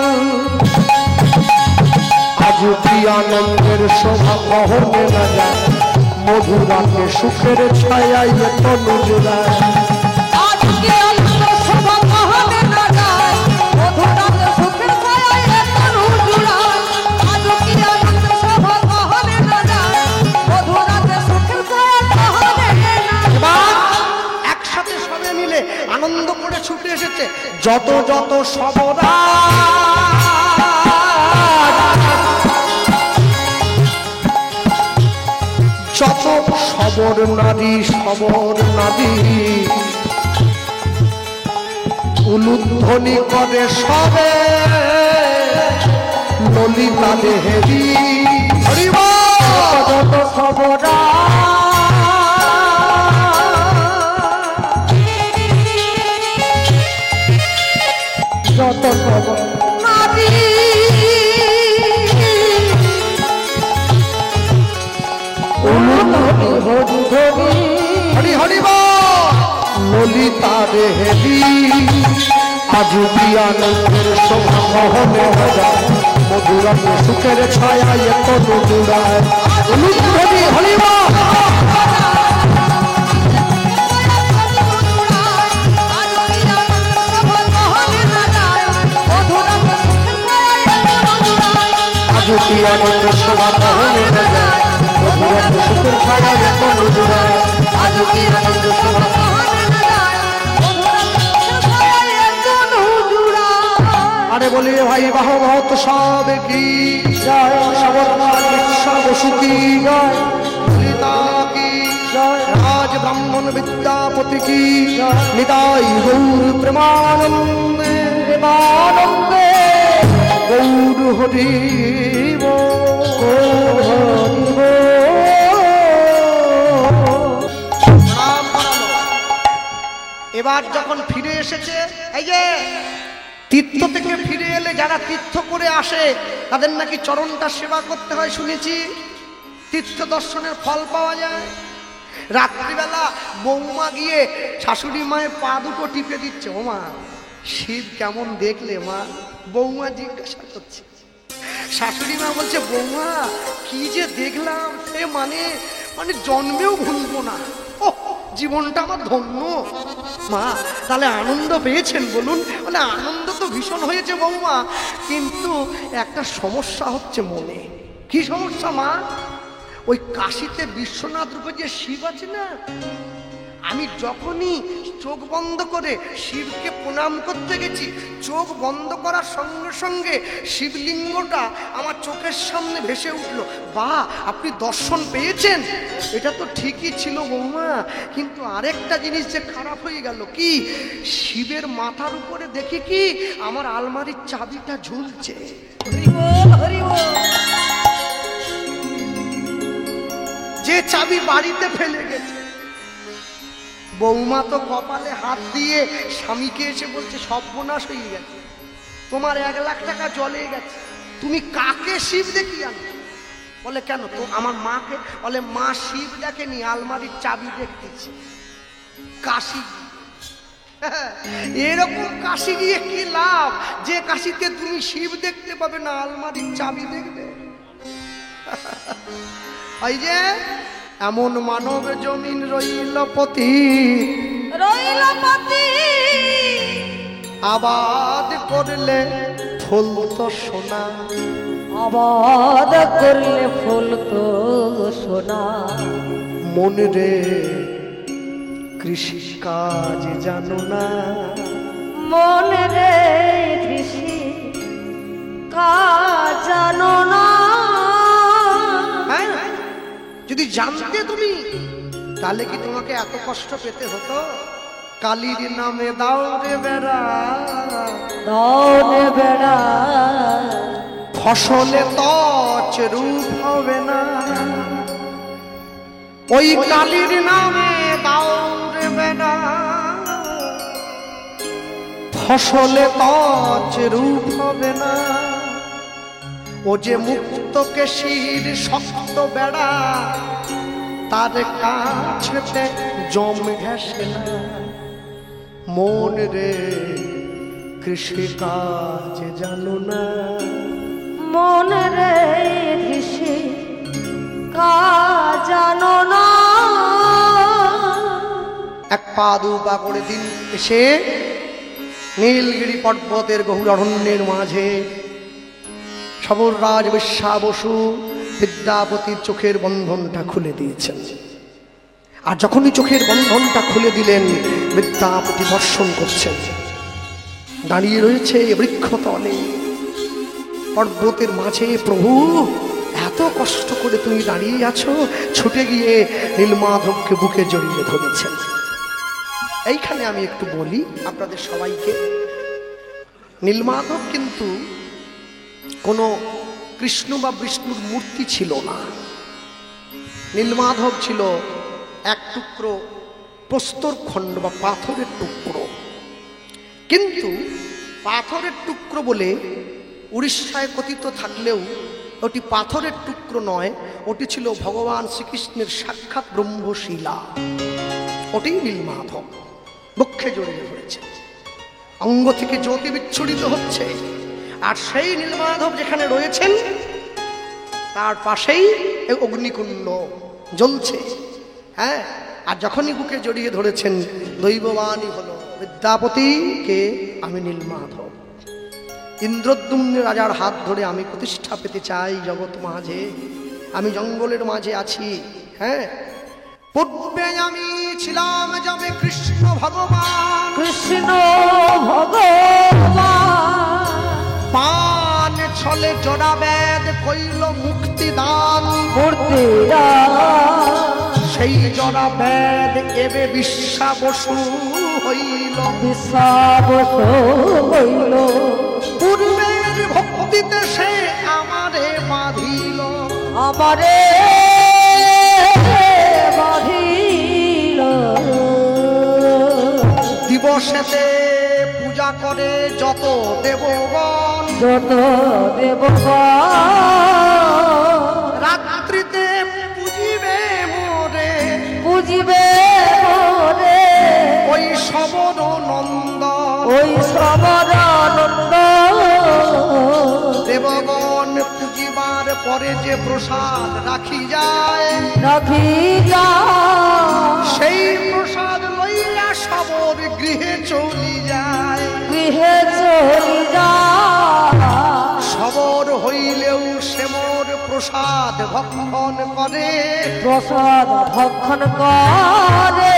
Speaker 1: আজ কি আনন্দের শোভা কহনে না যায়, মধুরাতে সুখের ছায়ায় এত নুজুরায়।
Speaker 2: আজ কি আনন্দের শোভা কহনে না যায়, মধুরাতে সুখের ছায়ায় এত নুজুরায়। আজ কি আনন্দের শোভা কহনে না যায়, মধুরাতে সুখের ছায়ায় কহনে না যায়।
Speaker 1: একসাথে সবাই মিলে আনন্দ করে ছুটে এসেছে যত যত শবরা, যত সবর নারী উলুধ্বনি করে সবে ললিতা দেহেরি
Speaker 2: যত খবরা যত খবর নারী
Speaker 1: হরি হরি ললিতা দেহেরি আজ আনন্দের শোভা মহলে মধুরা সুখের ছায়া এত মধুরায় হরি হরি আনন্দ শোভা মহলে মধুরা সুখের ছায়া এত মধুরায় আনন্দ শোভা আরে বলি ভাই বাহ বহুত সব কি জয় বসু কি জয় ললিতা কি জয় রাজ ব্রাহ্মণ বিদ্যাপতি কি নিতাই গৌর প্রেমানন্দে প্রেমানন্দে গৌর হরি এবার যখন ফিরে এসেছে এই যে তীর্থ থেকে ফিরে এলে যারা তীর্থ করে আসে তাদের নাকি চরণটা সেবা করতে হয় শুনেছি, তীর্থ দর্শনের ফল পাওয়া যায়। রাত্রিবেলা বৌমা গিয়ে শাশুড়ি মায়ের পা দুটো টিপে দিচ্ছে, ও মা শিব কেমন দেখলে মা? বৌমা জিজ্ঞাসা করছে, শাশুড়ি মা বলছে বৌমা কি যে দেখলাম সে মানে জন্মেও ভুলবো না, ও জীবনটা আমার ধন্য। মা তাহলে আনন্দ পেয়েছেন বলুন? মানে আনন্দ তো ভীষণ হয়েছে বৌমা, কিন্তু একটা সমস্যা হচ্ছে মনে। কি সমস্যা মা? ওই কাশীতে বিশ্বনাথ রূপে যে শিব আছে না, আমি যখনই চোখ বন্ধ করে শিবকে প্রণাম করতে গেছি, চোখ বন্ধ করার সঙ্গে সঙ্গে শিবলিঙ্গটা আমার চোখের সামনে ভেসে উঠলো। বাহ, আপনি দর্শন পেয়েছেন, এটা তো ঠিকই ছিল বৌমা, কিন্তু আরেকটা জিনিস যে খারাপ হয়ে গেল। কি? শিবের মাথার উপরে দেখি কি আমার আলমারির চাবিটা ঝুলছে। যে চাবি বাড়িতে ফেলে গেছে। বৌমা তো কপালে হাত দিয়ে স্বামীকে এসে বলছে সর্বনাশ হয়ে গেছে, তোমার 1 লাখ টাকা জলে গেছে, তুমি কাকে শিব দেখি আনো? বলে কেন? তো আমার মাকে। বলে মা শিব দেখেনি, আলমারির চাবি দেখতেছে। কাশি এরকম কাশি গিয়ে কি লাভ, যে কাশিতে তুমি শিব দেখতে পাবে না, আলমারির চাবি দেখবে। এই যে এমন মানব জমিন রইল পতি, আবাদ করলে ফুল তো সোনা,
Speaker 2: আবাদ করলে ফুল তো সোনা।
Speaker 1: মন রে কৃষি কাজ জানো না,
Speaker 2: মন রে কৃষি কাজ জানো না।
Speaker 1: যদি জানতে তুমি, তাহলে কি তোমাকে এত কষ্ট পেতে হতো? কালীর নামে দাও রে বেড়া,
Speaker 2: দাও রে বেড়া,
Speaker 1: ফসলে তছ রূপ হবে না। ওই কালীর নামে দাও রে বেড়া, ফসলে তছ রূপ হবে না। ও যে মুক্ত কেশির শক্ত বেড়া, তার কাছেতে জম ঘেঁষে না। মন রে কৃষি কাজ জানো না,
Speaker 2: মন রে কৃষি কাজ জানো না।
Speaker 1: এক পা দু পা করে দিন এসে নীলগিরি পর্বতের গভীর অরণ্যের মাঝে সবর রাজ বিশ্বা বসু বিদ্যাপতির চোখের বন্ধনটা খুলে দিয়েছেন। আর যখনই চোখের বন্ধনটা খুলে দিলেন, বিদ্যাপতি দর্শন করছেন, দাঁড়িয়ে রয়েছে বৃক্ষতলে পর্বতের মাঝে প্রভু। এত কষ্ট করে তুমি দাঁড়িয়ে আছো, ছুটে গিয়ে নীলমাধবকে বুকে জড়িয়ে ধরেছেন। এইখানে আমি একটু বলি আপনাদের সবাইকে, নীলমাধব কিন্তু কোনো কৃষ্ণ বা বিষ্ণুর মূর্তি ছিল না। নীলমাধব ছিল এক টুকরো প্রস্তর খণ্ড বা পাথরের টুকরো। কিন্তু পাথরের টুকরো বলে উড়িষ্যায় কথিত থাকলেও ওটি পাথরের টুকরো নয়, ওটি ছিল ভগবান শ্রীকৃষ্ণের সাক্ষাৎ ব্রহ্মশিলা। ওটি নীলমাধব বক্ষে জড়িয়ে ধরেছে, অঙ্গ থেকে জ্যোতি বিচ্ছুরিত হচ্ছে। আর সেই নীলমাধব যেখানে রয়েছেন তার পাশেই অগ্নিকুণ্ড জ্বলছে। হ্যাঁ, আর যখনই বুকে জড়িয়ে ধরেছেন দৈববাণী হলো, বিদ্যাপতি কে? আমি নীলমাধব। ইন্দ্রদ্যুম্ন রাজার হাত ধরে আমি প্রতিষ্ঠা পেতে চাই জগৎ মাঝে, আমি জঙ্গলের মাঝে আছি। হ্যাঁ, পূর্বে আমি ছিলাম যাবে কৃষ্ণ ভগবান,
Speaker 2: কৃষ্ণ ভগবান
Speaker 1: পান ছলে জড়া বেদ কইল মুক্তি দান,
Speaker 2: মূর্তি দান।
Speaker 1: সেই জড়া বেদ এবে বিশ্বাবসু হইল,
Speaker 2: বিশ্বাবসু হইল।
Speaker 1: পূর্বের ভক্তিতে সে আমারে বাঁধিল,
Speaker 2: আমারে বাঁধিল।
Speaker 1: দিবসেতে পূজা করে যত দেবগণ,
Speaker 2: যত দেবগণ
Speaker 1: রাত্রিতে পুজিবে মোরে,
Speaker 2: বুঝিবে মোরে।
Speaker 1: ওই সবর নন্দন,
Speaker 2: ওই শ্রবণানন্দ
Speaker 1: দেবগণ পুজিবার পরে যে প্রসাদ রাখি যায়,
Speaker 2: রাখি যায়।
Speaker 1: সেই প্রসাদ লইয়া সবর গৃহে চলি যায়।
Speaker 2: গৃহে চলি যায়।
Speaker 1: সবর হইলেও সে মোর প্রসাদ ভক্ষণ করে,
Speaker 2: প্রসাদ ভক্ষণ করে।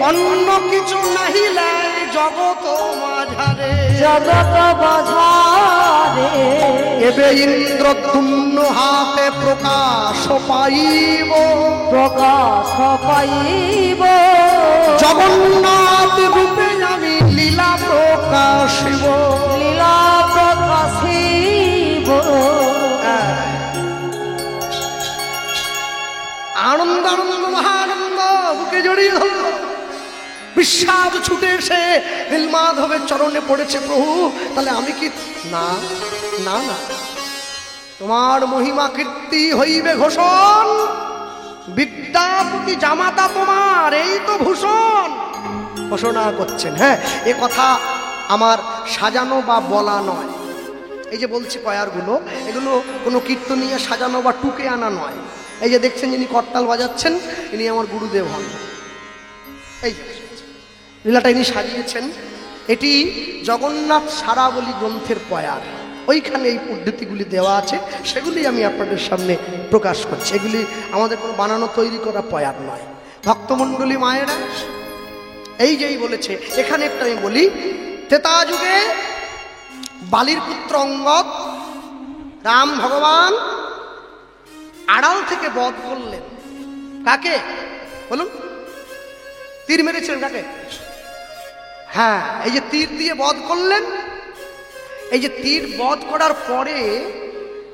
Speaker 1: অন্য কিছু নাহিলে জগৎ মাঝারে,
Speaker 2: জগৎ বাজারে
Speaker 1: এবে ইন্দ্রদ্যুম্ন হাতে প্রকাশ পাইব,
Speaker 2: প্রকাশ পাইব।
Speaker 1: জগন্নাথ রূপে আমি লীলা প্রকাশিব।
Speaker 2: লীলা প্রকাশিব।
Speaker 1: আনন্দ আনন্দ মহানন্দ বুকে জড়িয়ে ধরল। বিশ্বাস ছুটে এসে নীলমাধবের চরণে পড়েছে, প্রভু তাহলে আমি কি? না না না, তোমার মহিমা কীর্তি হইবে ঘোষণ, বিদ্যাপতি জামাতা তোমার এই তো ভূষণ। ঘোষণা করছেন। হ্যাঁ, এ কথা আমার সাজানো বা বলা নয়। এই যে বলছি পয়ারগুলো, এগুলো কোনো কীর্তনীয় সাজানো বা টুকে আনা নয়। এই যে দেখছেন যিনি করতাল বাজাচ্ছেন, ইনি আমার গুরুদেব হন। এই লীলাটা ইনি সাজিয়েছেন। এটি জগন্নাথ সারাবলী গ্রন্থের পয়ার, ওইখানে এই পদ্ধতিগুলি দেওয়া আছে, সেগুলি আমি আপনাদের সামনে প্রকাশ করছি। এগুলি আমাদের কোনো বানানো তৈরি করা পয়ার নয়। ভক্তমণ্ডলী মায়েরা এই যেই বলেছে, এখানে একটা আমি বলি, ত্রেতা যুগে বালির পুত্র অঙ্গদ রাম ভগবান আড়াল থেকে বধ করলেন। কাকে বলুন? তীর মেরেছিলেন কাকে? হ্যাঁ, এই যে তীর দিয়ে বধ করলেন। এই যে তীর বধ করার পরে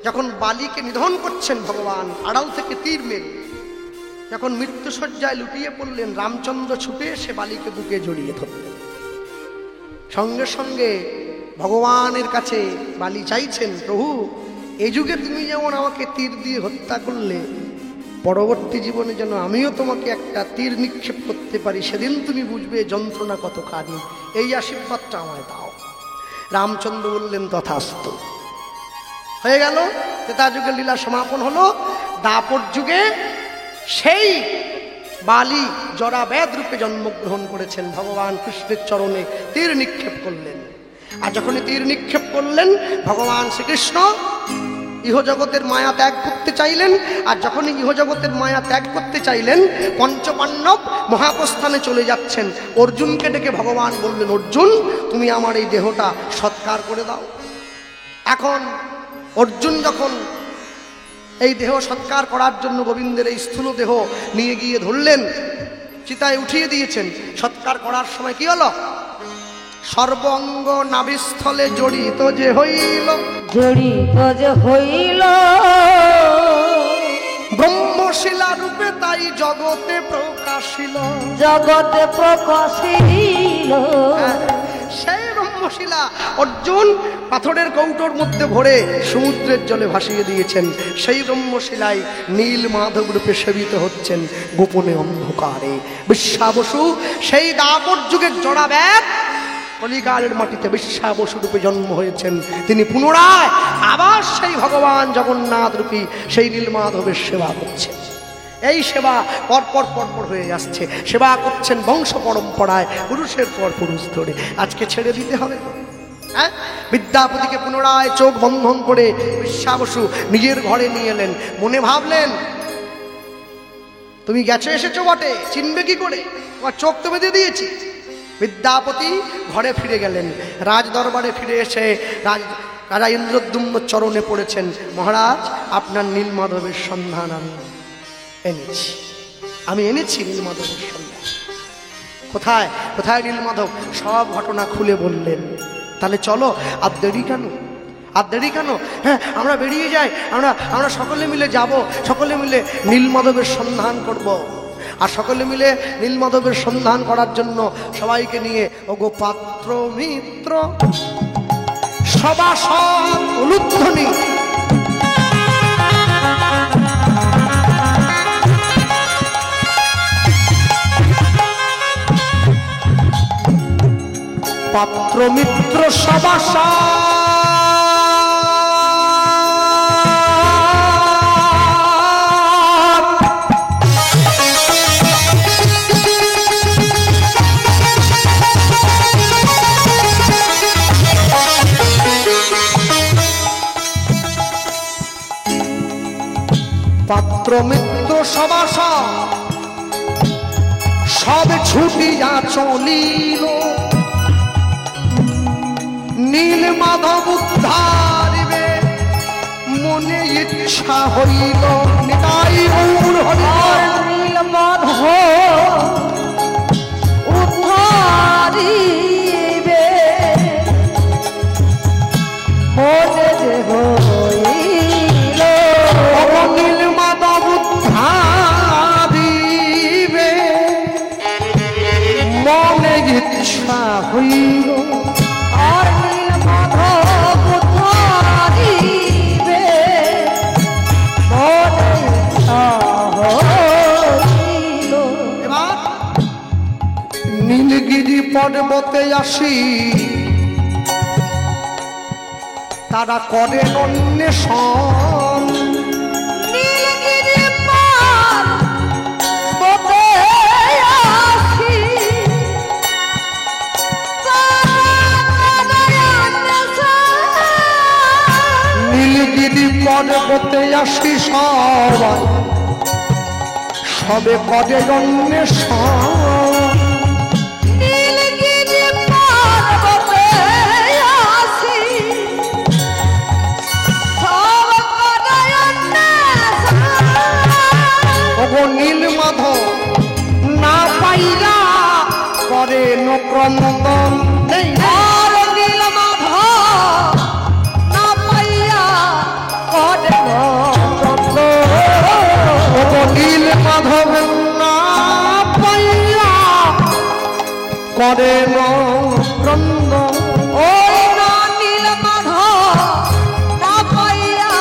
Speaker 1: যখন বালিকে নিধন করছেন ভগবান আড়াল থেকে তীর মেরে, যখন মৃত্যুশয্যায় লুটিয়ে পড়লেন, রামচন্দ্র ছুটে এসে বালিকে বুকে জড়িয়ে ধরলেন। সঙ্গে সঙ্গে ভগবানের কাছে বালি চাইছেন, প্রভু এই যুগে তুমি যেমন আমাকে তীর দিয়ে হত্যা করলে, পরবর্তী জীবনে যেন আমিও তোমাকে একটা তীর নিক্ষেপ করতে পারি, সেদিন তুমি বুঝবে যন্ত্রণা কতখানি, এই আশীর্বাদটা আমায় দাও। রামচন্দ্র বললেন তথাস্তু। হয়ে গেল, ত্রেতা যুগের লীলা সমাপন হলো। দ্বাপর যুগে সেই বালি জরাবেদ রূপে জন্মগ্রহণ করেছেন, ভগবান কৃষ্ণের চরণে তীর নিক্ষেপ করলেন। আর যখনই তীর নিক্ষেপ করলেন, ভগবান শ্রীকৃষ্ণ ইহজগতের মায়া ত্যাগ করতে চাইলেন। আর যখনই ইহজগতের মায়া ত্যাগ করতে চাইলেন, পঞ্চপাণ্ডব মহাপ্রস্থানে চলে যাচ্ছেন। অর্জুনকে ডেকে ভগবান বললেন, অর্জুন তুমি আমার এই দেহটা সৎকার করে দাও। এখন অর্জুন যখন এই দেহ সৎকার করার জন্য গোবিন্দের এই স্থূল দেহ নিয়ে গিয়ে ধরলেন, চিতায় উঠিয়ে দিয়েছেন। সৎকার করার সময় কি হলো? সর্বঙ্গ নাভিস্থলে জড়িত যে হইল,
Speaker 2: জড়িত যে হইল
Speaker 1: ব্রহ্মশিলা রূপে তাই জগতে প্রকাশিল।
Speaker 2: জগতে প্রকাশিল
Speaker 1: সেই ব্রহ্মশিলা অর্জুন পাথরের কৌটোর মধ্যে ভরে সমুদ্রের জলে ভাসিয়ে দিয়েছেন। সেই ব্রহ্মশিলায় নীল মাধব রূপে সেবিত হচ্ছেন গোপনে অন্ধকারে। বিশ্বা বসু সেই দাপর যুগের জড়া ব্যাগ কলিকালের মাটিতে বিশ্বা বসু রূপে জন্ম হয়েছেন। তিনি পুনরায় আবার সেই ভগবান জগন্নাথ রূপী সেই নীলমাধবের সেবা করছেন। এই সেবা পরপর পরপর হয়ে আসছে। সেবা করছেন বংশ পরম্পরায়, পুরুষের পর পুরুষ ধরে। আজকে ছেড়ে দিতে হবে। হ্যাঁ, বিদ্যাপতিকে পুনরায় চোখ বন্ধন করে বিশ্বা বসু নিজের ঘরে নিয়ে এলেন। মনে ভাবলেন, তুমি গেছো এসেছো বটে, চিনবে কি করে? তোমার চোখ তো বেঁধে দিয়েছি। বিদ্যাপতি ঘরে ফিরে গেলেন। রাজ দরবারে ফিরে এসে রাজা ইন্দ্রদ্যুম্ন চরণে পড়েছেন, মহারাজ আপনার নীলমাধবের সন্ধান আমি এনেছি নীলমাধবের সন্ধান। কোথায় কোথায় নীলমাধব? সব ঘটনা খুলে বললেন। তাহলে চলো, আর দেরি কেন? আর দেরি কেন? হ্যাঁ, আমরা বেরিয়ে যাই, আমরা সকলে মিলে যাব, সকলে মিলে নীলমাধবের সন্ধান করব। আর সকলে মিলে নীলমাধবের সন্ধান করার জন্য সবাইকে নিয়ে ওগো পাত্র মিত্র সভাসদ উলুধ্বনি পাত্র মিত্র সভাসদ পাত্র মিত্র সভাসদ সব ছুটিয়া চলিল, নীলমাধব উদ্ধারিবে মনে ইচ্ছা হইল। নিতাই গৌর হরি।
Speaker 2: নীলমাধব উদ্ধারিবে মনে যে হইল।
Speaker 1: নীলমাধব উদ্ধারিবে মনে ইচ্ছা হইল।
Speaker 2: আর নীলমাধব উদ্ধারিবে মনে ইচ্ছা হইল।
Speaker 1: এবার নীলগিরি পর্বতে আসি তারা করেন অন্বেষণ।
Speaker 2: নীলগিরি পর্বতে আসি
Speaker 1: নীলগিরি পর্বতে আসি সবাই সবে করে অন্বেষণ।
Speaker 2: নীলগিরি পর্বতে আসি সব করে অন্বেষণ।
Speaker 1: ওগো নীলমাধব না পাইলা করে ক্রন্দন। নেই
Speaker 2: আর নীলমাধব না পাইয়া করে ক্রন্দন।
Speaker 1: ওগো নীলমাধব না পাইয়া করে ক্রন্দন।
Speaker 2: ওই না নীলমাধব না পাইয়া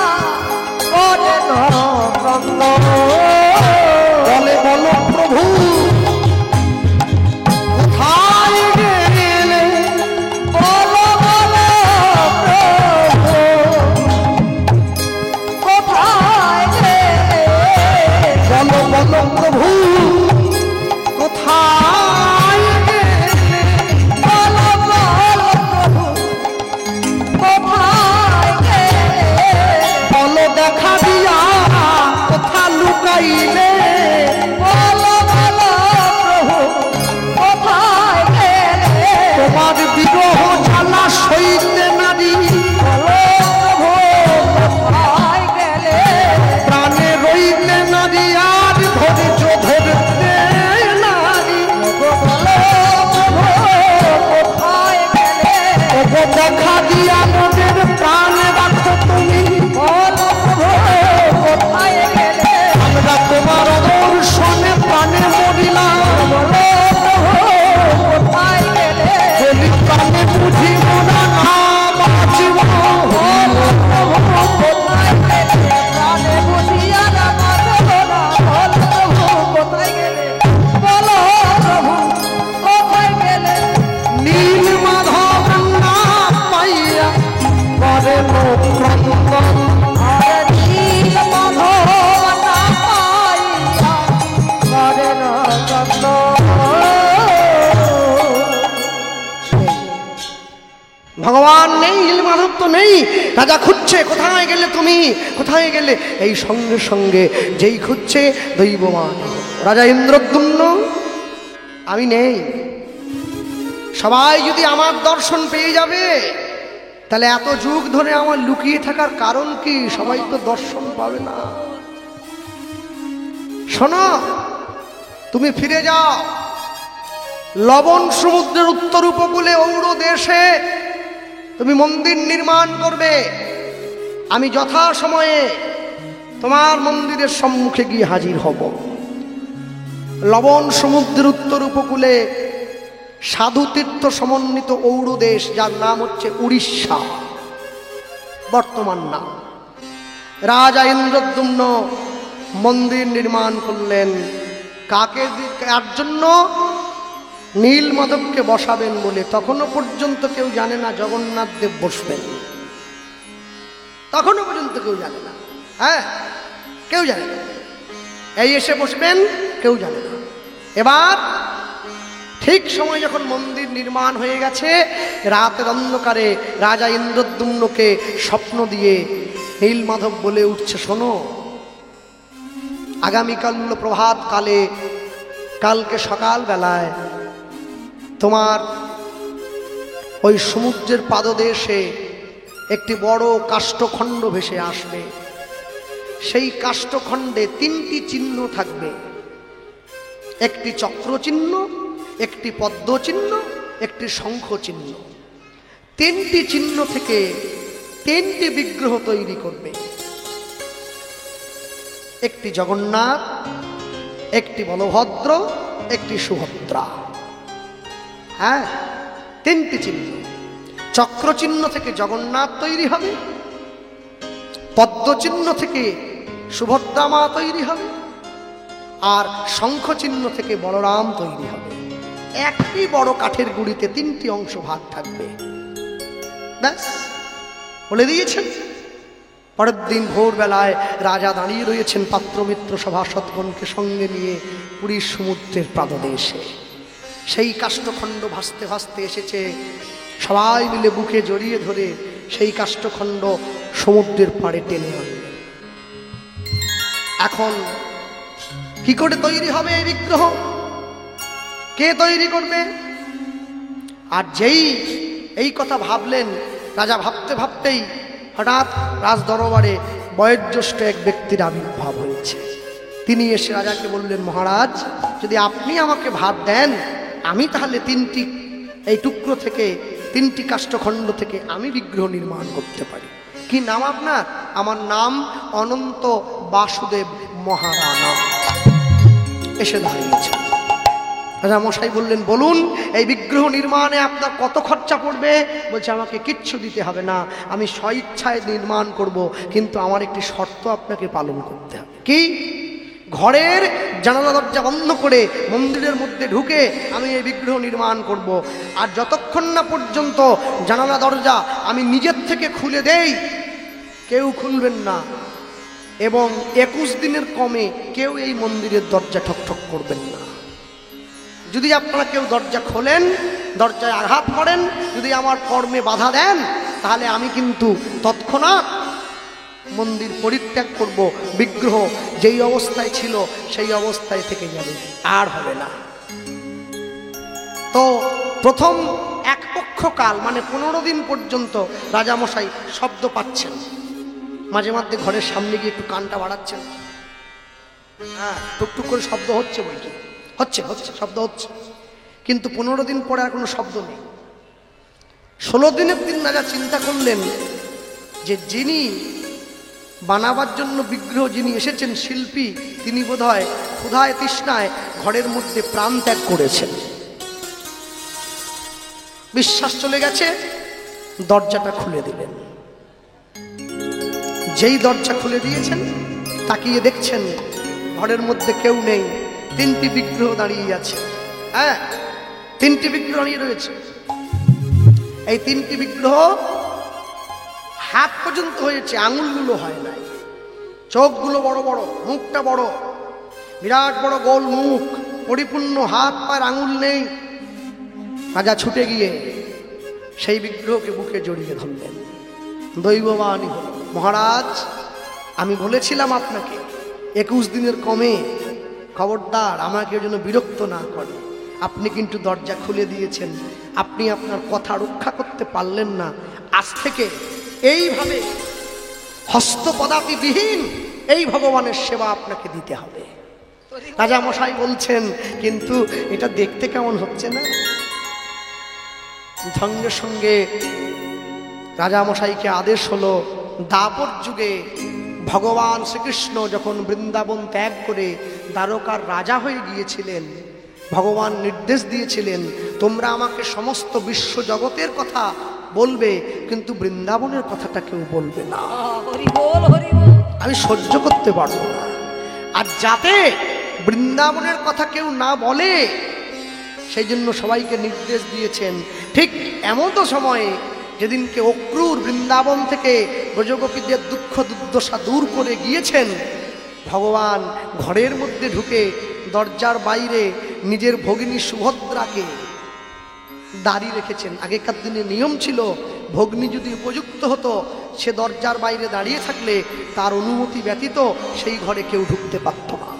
Speaker 2: করে ক্রন্দন।
Speaker 1: বলে বলো প্রভু কোথায় গেলে?
Speaker 2: বলো বলো প্রভু কোথায় গেলে?
Speaker 1: বলো বলো প্রভু কোথায় গেলে? দেখা দিয়া মোদের প্রাণ রাখো তুমি,
Speaker 2: বলো প্রভু কোথায় গেলে,
Speaker 1: আমরা তোমার দর্শনে প্রাণে মরিলাম,
Speaker 2: বলো প্রভু কোথায় গেলে,
Speaker 1: বলি প্রাণে বুঝিব না না বাঁচিব,
Speaker 2: বলো প্রভু কোথায় গেলে, প্রাণে বুঝিয়া না বাঁচব না, বলো প্রভু কোথায় গেলে, বলো প্রভু কোথায় গেলে,
Speaker 1: নীল মাধব না পাইয়া করে ক্রন্দন,
Speaker 2: আরে নীল মাধব না পাইয়া করে না কান্দন।
Speaker 1: ভগবান নেই, নীল মাধব তো নেই, রাজা খুঁজছে কোথায় গেলে তুমি, কোথায় গেলে, এই সঙ্গে সঙ্গে যেই খুঁজছে দৈবমান রাজা ইন্দ্রদ্যুম্ন, আমি নেই, সবাই যদি আমার দর্শন পেয়ে যাবে তাহলে এত যুগ ধরে আমার লুকিয়ে থাকার কারণ কি, সবাই তো দর্শন পাবে না। শোনো, তুমি ফিরে যাও লবণ সমুদ্রের উত্তর উপকূলে ঔড় দেশে, তুমি মন্দির নির্মাণ করবে, আমি যথা সময়ে তোমার মন্দিরের সম্মুখে গিয়ে হাজির হব। লবণ সমুদ্রের উত্তর উপকূলে সাধু তীর্থ সমন্বিত ঔড় দেশ, যার নাম হচ্ছে উড়িষ্যা, বর্তমান নাম। রাজা ইন্দ্রদ্যুম্ন মন্দির নির্মাণ করলেন, কাকে কার জন্য, নীল মাধবকে বসাবেন বলে। তখনও পর্যন্ত কেউ জানে না জগন্নাথ দেব বসবেন, তখনও পর্যন্ত কেউ জানে না, হ্যাঁ কেউ জানে না, এই এসে বসবেন কেউ জানে না। এবার ঠিক সময় যখন মন্দির নির্মাণ হয়ে গেছে, রাতের অন্ধকারে রাজা ইন্দ্রদ্যুম্নকে স্বপ্ন দিয়ে নীল মাধব বলে উঠছে, শোনো, আগামীকাল প্রভাত কালে, কালকে সকাল বেলায় তোমার ওই সমুদ্রের পাদদেশে একটি বড় কাষ্ঠখণ্ড ভেসে আসবে, সেই কাষ্ঠখণ্ডে তিনটি চিহ্ন থাকবে, একটি চক্র চিহ্ন, একটি পদ্ম চিহ্ন, একটি শঙ্খ চিহ্ন। তিনটি চিহ্ন থেকে তিনটি বিগ্রহ তৈরি করবে, একটি জগন্নাথ, একটি বলভদ্র, একটি সুভদ্রা। হ্যাঁ, তিনটি চিহ্ন। চক্র চিহ্ন থেকে জগন্নাথ তৈরি হবে, পদ্ম চিহ্ন থেকে সুভদ্রা মা তৈরি হবে, আর শঙ্খ চিহ্ন থেকে বলরাম তৈরি হবে। একটি বড় কাঠের গুঁড়িতে তিনটি অংশ ভাগ থাকবে, ব্যাস বলে দিয়েছেন। পরের দিন ভোরবেলায় রাজা দাঁড়িয়ে রয়েছেন পাত্রমিত্র সভাসদগণকে সঙ্গে নিয়ে পুরীর সমুদ্রের পাদদেশে। সেই কাষ্ঠখণ্ড ভাসতে ভাসতে এসেছে, সবাই মিলে বুকে জড়িয়ে ধরে সেই কাষ্ঠখণ্ড সমুদ্রের পাড়ে টেনে আনবে। এখন কি করে তৈরি হবে এই বিগ্রহ, কে তৈরি করবে? আর যেই এই কথা ভাবলেন, রাজা ভাবতে ভাবতেই হঠাৎ রাজ দরবারে বয়োজ্যেষ্ঠ এক ব্যক্তির আবির্ভাব হয়েছে। তিনি এসে রাজাকে বললেন, মহারাজ, যদি আপনি আমাকে ভাত দেন, আমি তাহলে তিনটি এই টুকরো থেকে, তিনটি কাষ্ঠখণ্ড থেকে আমি বিগ্রহ নির্মাণ করতে পারি। কি নাম আপনার? আমার নাম অনন্ত বাসুদেব মহারানা। এসে দাঁড়িয়েছে। রাজামশাই বললেন, বলুন এই বিগ্রহ নির্মাণে আপনার কত খরচা পড়বে? বলছে, আমাকে কিচ্ছু দিতে হবে না, আমি স্বইচ্ছায় নির্মাণ করব, কিন্তু আমার একটি শর্ত আপনাকে পালন করতে হবে। কি? ঘরের জানালা দরজা বন্ধ করে মন্দিরের মধ্যে ঢুকে আমি এই বিগ্রহ নির্মাণ করব, আর যতক্ষণ না পর্যন্ত জানালা দরজা আমি নিজের থেকে খুলে দেই, কেউ খুলবেন না, এবং 21 দিনের কমে কেউ এই মন্দিরের দরজা ঠকঠক করবেন না। যদি আপনারা কেউ দরজা খোলেন, দরজায় আঘাত করেন, যদি আমার কর্মে বাধা দেন, তাহলে আমি কিন্তু তৎক্ষণাৎ মন্দির পরিত্যাগ করব, বিগ্রহ যেই অবস্থায় ছিল সেই অবস্থায় থেকে যাবে, আর হবে না। তো প্রথম এক পক্ষকাল মানে 15 দিন পর্যন্ত রাজামশাই শব্দ পাচ্ছেন, মাঝে মাঝে ঘরের সামনে গিয়ে একটু কানটা বাড়াচ্ছেন, হ্যাঁ টুকটুক করে শব্দ হচ্ছে, বইটি হচ্ছে হচ্ছে শব্দ হচ্ছে, কিন্তু 15 দিন পরে আর কোনো শব্দ নেই। 16 দিনের দিন রাজা চিন্তা করলেন যে যিনি বানাবার জন্য বিগ্রহ যিনি এসেছেন শিল্পী, তিনি বোধহয় ক্ষুধায় তৃষ্ণায় ঘরের মধ্যে প্রাণ ত্যাগ করেছেন। বিশ্বাস চলে গেছে, দরজাটা খুলে দিলেন। যেই দরজা খুলে দিয়েছেন, তাকিয়ে দেখছেন ঘরের মধ্যে কেউ নেই, 3টি বিগ্রহ দাঁড়িয়ে আছে। হ্যাঁ, 3টি বিগ্রহ দাঁড়িয়ে রয়েছে। এই 3টি বিগ্রহ হাত পর্যন্ত হয়েছে, আঙুলগুলো হয় নাই। চোখগুলো বড় বড়, মুখটা বড়, বিরাট বড় গোল মুখ, পরিপূর্ণ হাত পায়ের আঙুল নেই। রাজা ছুটে গিয়ে সেই বিগ্রহকে বুকে জড়িয়ে ধরলেন। দৈববাণী হল, মহারাজ আমি বলেছিলাম আপনাকে 21 দিনের কমে, খবরদার আমাকে যেন বিরক্ত না করে। আপনি কিন্তু দরজা খুলে দিয়েছেন, আপনি আপনার কথা রক্ষা করতে পারলেন না। আজ থেকে এইভাবে হস্তপদাতিবিহীন এই ভগবানের সেবা আপনাকে দিতে হবে। রাজা মশাই বলছেন, কিন্তু এটা দেখতে কেমন হচ্ছে না? সঙ্গে সঙ্গে রাজা মশাইকে আদেশ হলো, দাপর যুগে ভগবান শ্রীকৃষ্ণ যখন বৃন্দাবন ত্যাগ করে দ্বারকার রাজা হয়ে গিয়েছিলেন, ভগবান নির্দেশ দিয়েছিলেন, তোমরা আমাকে সমস্ত বিশ্ব জগতের কথা বলবে, কিন্তু বৃন্দাবনের কথাটা কেউ বলবে না। আমি সহ্য করতে পারবো না। আর যাতে বৃন্দাবনের কথা কেউ না বলে, সেই জন্য সবাইকে নির্দেশ দিয়েছেন। ঠিক এমন তো সময়ে যেদিনকে অক্রূর বৃন্দাবন থেকে ব্রজগোপীদের দুঃখ দুর্দশা দূর করে গিয়েছেন, ভগবান ঘরের মধ্যে ঢুকে দরজার বাইরে নিজের ভগিনী সুভদ্রাকে দাঁড়িয়ে রেখেছেন। আগেকার দিনে নিয়ম ছিল, ভগ্নী যদি উপযুক্ত হতো, সে দরজার বাইরে দাঁড়িয়ে থাকলে তার অনুমতি ব্যতীত সেই ঘরে কেউ ঢুকতে পারত না।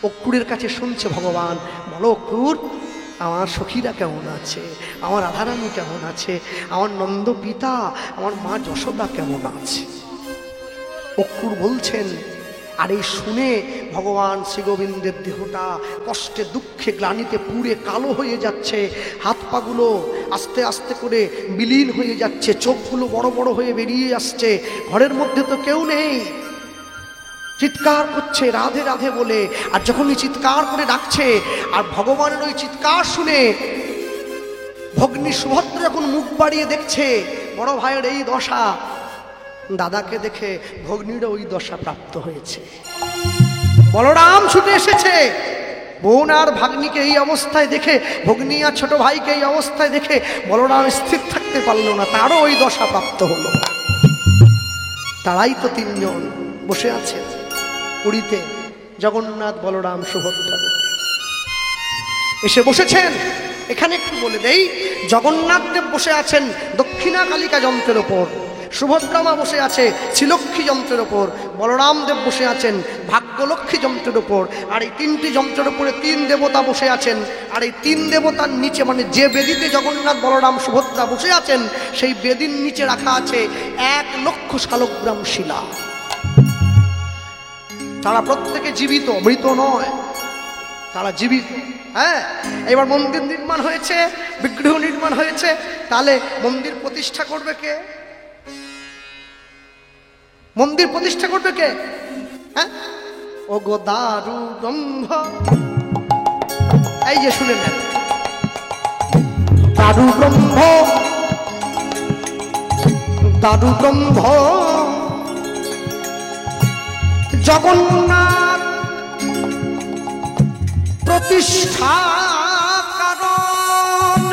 Speaker 1: অক্রূরের কাছে শুনছে ভগবান, বলো অক্রূর, আমার সখীরা কেমন আছে, আমার রাধারানী কেমন আছে, আমার নন্দ পিতা, আমার মা যশোদা কেমন আছে। অক্রূর বলছেন, আর এই শুনে ভগবান শ্রীগোবিন্দের দেহটা কষ্টে দুঃখে গ্লানিতে পুড়ে কালো হয়ে যাচ্ছে, হাত পাগুলো আস্তে আস্তে করে বিলীন হয়ে যাচ্ছে, চোখগুলো বড় বড় হয়ে বেরিয়ে আসছে। ঘরের মধ্যে তো কেউ নেই, চিৎকার করছে রাধে রাধে বলে। আর যখনই চিৎকার করে ডাকছে, আর ভগবানের ওই চিৎকার শুনে ভগ্নী সুভদ্রা যখন মুখ বাড়িয়ে দেখছে বড় ভাইয়ের এই দশা, দাদাকে দেখে ভগ্নীরও ওই দশা প্রাপ্ত হয়েছে। বলরাম ছুটে এসেছে, বোন আর ভাগ্নিকে এই অবস্থায় দেখে, ভগ্নী আর ছোট ভাইকে এই অবস্থায় দেখে বলরাম স্থির থাকতে পারলো না, তারও ওই দশা প্রাপ্ত হলো। তারাই তো 3 জন বসে আছে পুরীতে, জগন্নাথ বলরাম সুভদ্রা এসে বসেছেন। এখানে একটু বলে দেই, জগন্নাথ দেব বসে আছেন দক্ষিণা কালিকা যন্ত্রের ওপর, সুভদ্রা মা বসে আছে শ্রীলক্ষ্মী যন্ত্রের ওপর, বলরাম দেব বসে আছেন ভাগ্যলক্ষ্মী যন্ত্রের ওপর। আর এই 3টি যন্ত্রের ওপরে 3 দেবতা বসে আছেন। আর এই 3 দেবতার নিচে, মানে যে বেদিতে জগন্নাথ বলরাম সুভদ্রা বসে আছেন, সেই বেদির নিচে রাখা আছে 1,00,000 শালগ্রাম শিলা। তারা প্রত্যেকে জীবিত, মৃত নয়, তারা জীবিত। হ্যাঁ, এবার মন্দির নির্মাণ হয়েছে, বিগ্রহ নির্মাণ হয়েছে, তাহলে মন্দির প্রতিষ্ঠা করবে কে? মন্দির প্রতিষ্ঠা করবে কে? হ্যাঁ, ও গো দারু ব্রহ্ম, এই যে শুনে নেন, দারু ব্রহ্ম, দারু ব্রহ্ম জগন্নাথ প্রতিষ্ঠা কারণ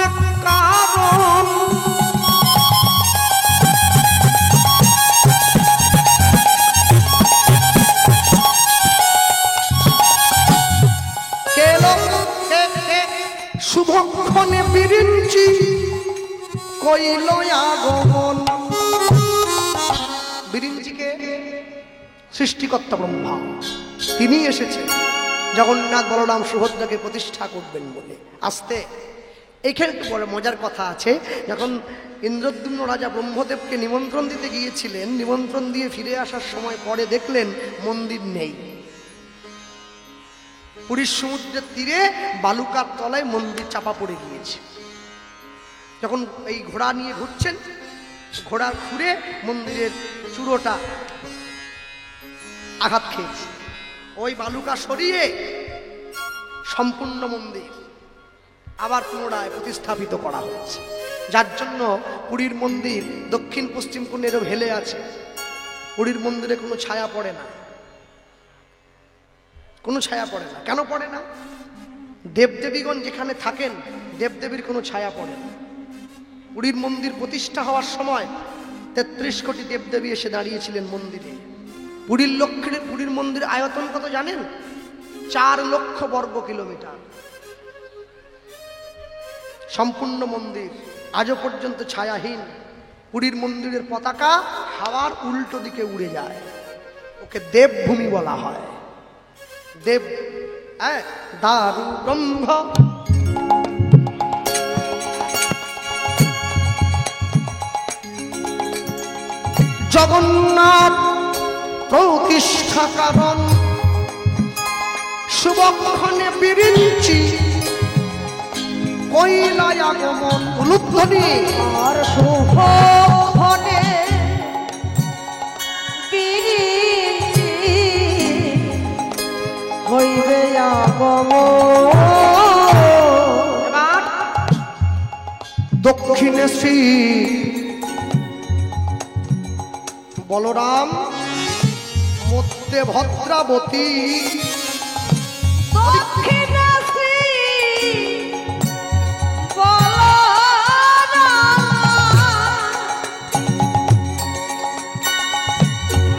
Speaker 1: কারণ শুভক্ষণে বিরিঞ্চি কইল আগমন। বিরিঞ্চিকে সৃষ্টিকর্তা ব্রহ্মা, তিনি এসেছেন জগন্নাথ বলরাম সুভদ্রাকে প্রতিষ্ঠা করবেন বলে। আসতে এইখানে একটু বড় মজার কথা আছে, যখন ইন্দ্রদ্যুম্ন রাজা ব্রহ্মদেবকে নিমন্ত্রণ দিতে গিয়েছিলেন, নিমন্ত্রণ দিয়ে ফিরে আসার সময় পরে দেখলেন মন্দির নেই। পুরীর সমুদ্রের তীরে বালুকার তলায় মন্দির চাপা পড়ে গিয়েছে। যখন এই ঘোড়া নিয়ে ঘুরছেন, ঘোড়ার খুঁড়ে মন্দিরের চূড়োটা আঘাত খেয়েছে, ওই বালুকা সরিয়ে সম্পূর্ণ মন্দির আবার পুনরায় প্রতিস্থাপিত করা হয়েছে। যার জন্য পুরীর মন্দির দক্ষিণ পশ্চিম কোণে এরকম হেলে আছে। পুরীর মন্দিরে কোনো ছায়া পড়ে না, কোনো ছায়া পড়ে না। কেন পড়ে না? দেবদেবীগণ যেখানে থাকেন দেবদেবীর কোনো ছায়া পড়ে না। পুরীর মন্দির প্রতিষ্ঠা হওয়ার সময় ৩৩ কোটি দেবদেবী এসে দাঁড়িয়েছিলেন মন্দিরে। পুরীর মন্দির আয়তন কত জানেন? 4 লক্ষ বর্গ কিলোমিটার। সম্পূর্ণ মন্দির আজও পর্যন্ত ছায়াহীন। পুরীর মন্দিরের পতাকা হাওয়ার উল্টো দিকে উড়ে যায়, ওকে দেবভূমি বলা হয়। দেব দারু ব্রহ্ম জগন্নাথ প্রতিষ্ঠা কারণ শুভক্ষণে বিরিঞ্চি কইলায় আগমন উলুধ্বনি
Speaker 2: আর শুভক্ষণে বিরিঞ্চি হইবে আগমন।
Speaker 1: এবার দক্ষিণে শ্রী বলরাম, মধ্যে ভদ্রাবতী,
Speaker 2: দক্ষিণে শ্রী বলরাম,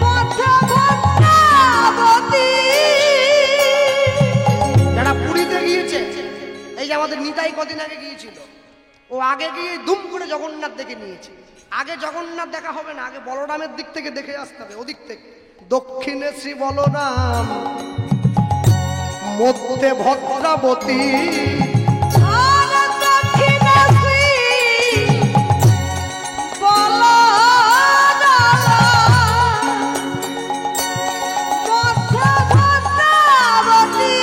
Speaker 2: মধ্যে ভদ্রাবতী।
Speaker 1: যারা পুরীতে গিয়েছে, এই যে আমাদের নিতাই কদিন আগে গিয়েছিল, ও আগে গিয়ে দুম করে জগন্নাথ দেখে নিয়েছে। আগে জগন্নাথ দেখা হবে না, আগে বলরামের দিক থেকে দেখে আসতে হবে, ওদিক থেকে। দক্ষিণে শ্রী বলরাম, মধ্যে ভদ্রাবতী,
Speaker 2: আর দক্ষিণে শ্রী বলরাম, মধ্যে ভদ্রাবতী।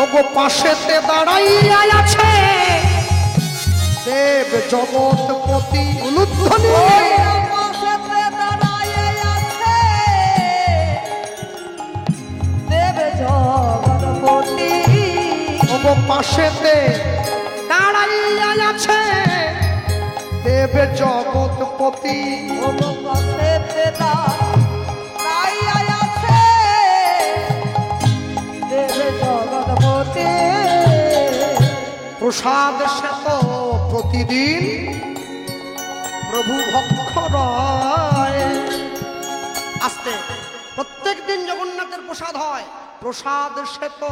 Speaker 1: ওগো পাশেতে দাঁড়াইয়া আছে দেব জগৎপতি উলুধ্বনি।
Speaker 2: ওই পাশেতে দাঁড়াইয়া আছে দেব জগৎপতি।
Speaker 1: ওগো পাশেতে দাঁড়াইয়া আছে দেব জগৎপতি।
Speaker 2: ওগো পাশেতে দাঁড়াইয়া আছে দেব জগৎপতি।
Speaker 1: প্রসাদ সে তো প্রতিদিন প্রভু ভক্ষ রয়। আস্তে, প্রত্যেক দিন জগন্নাথের প্রসাদ হয়। প্রসাদ সে তো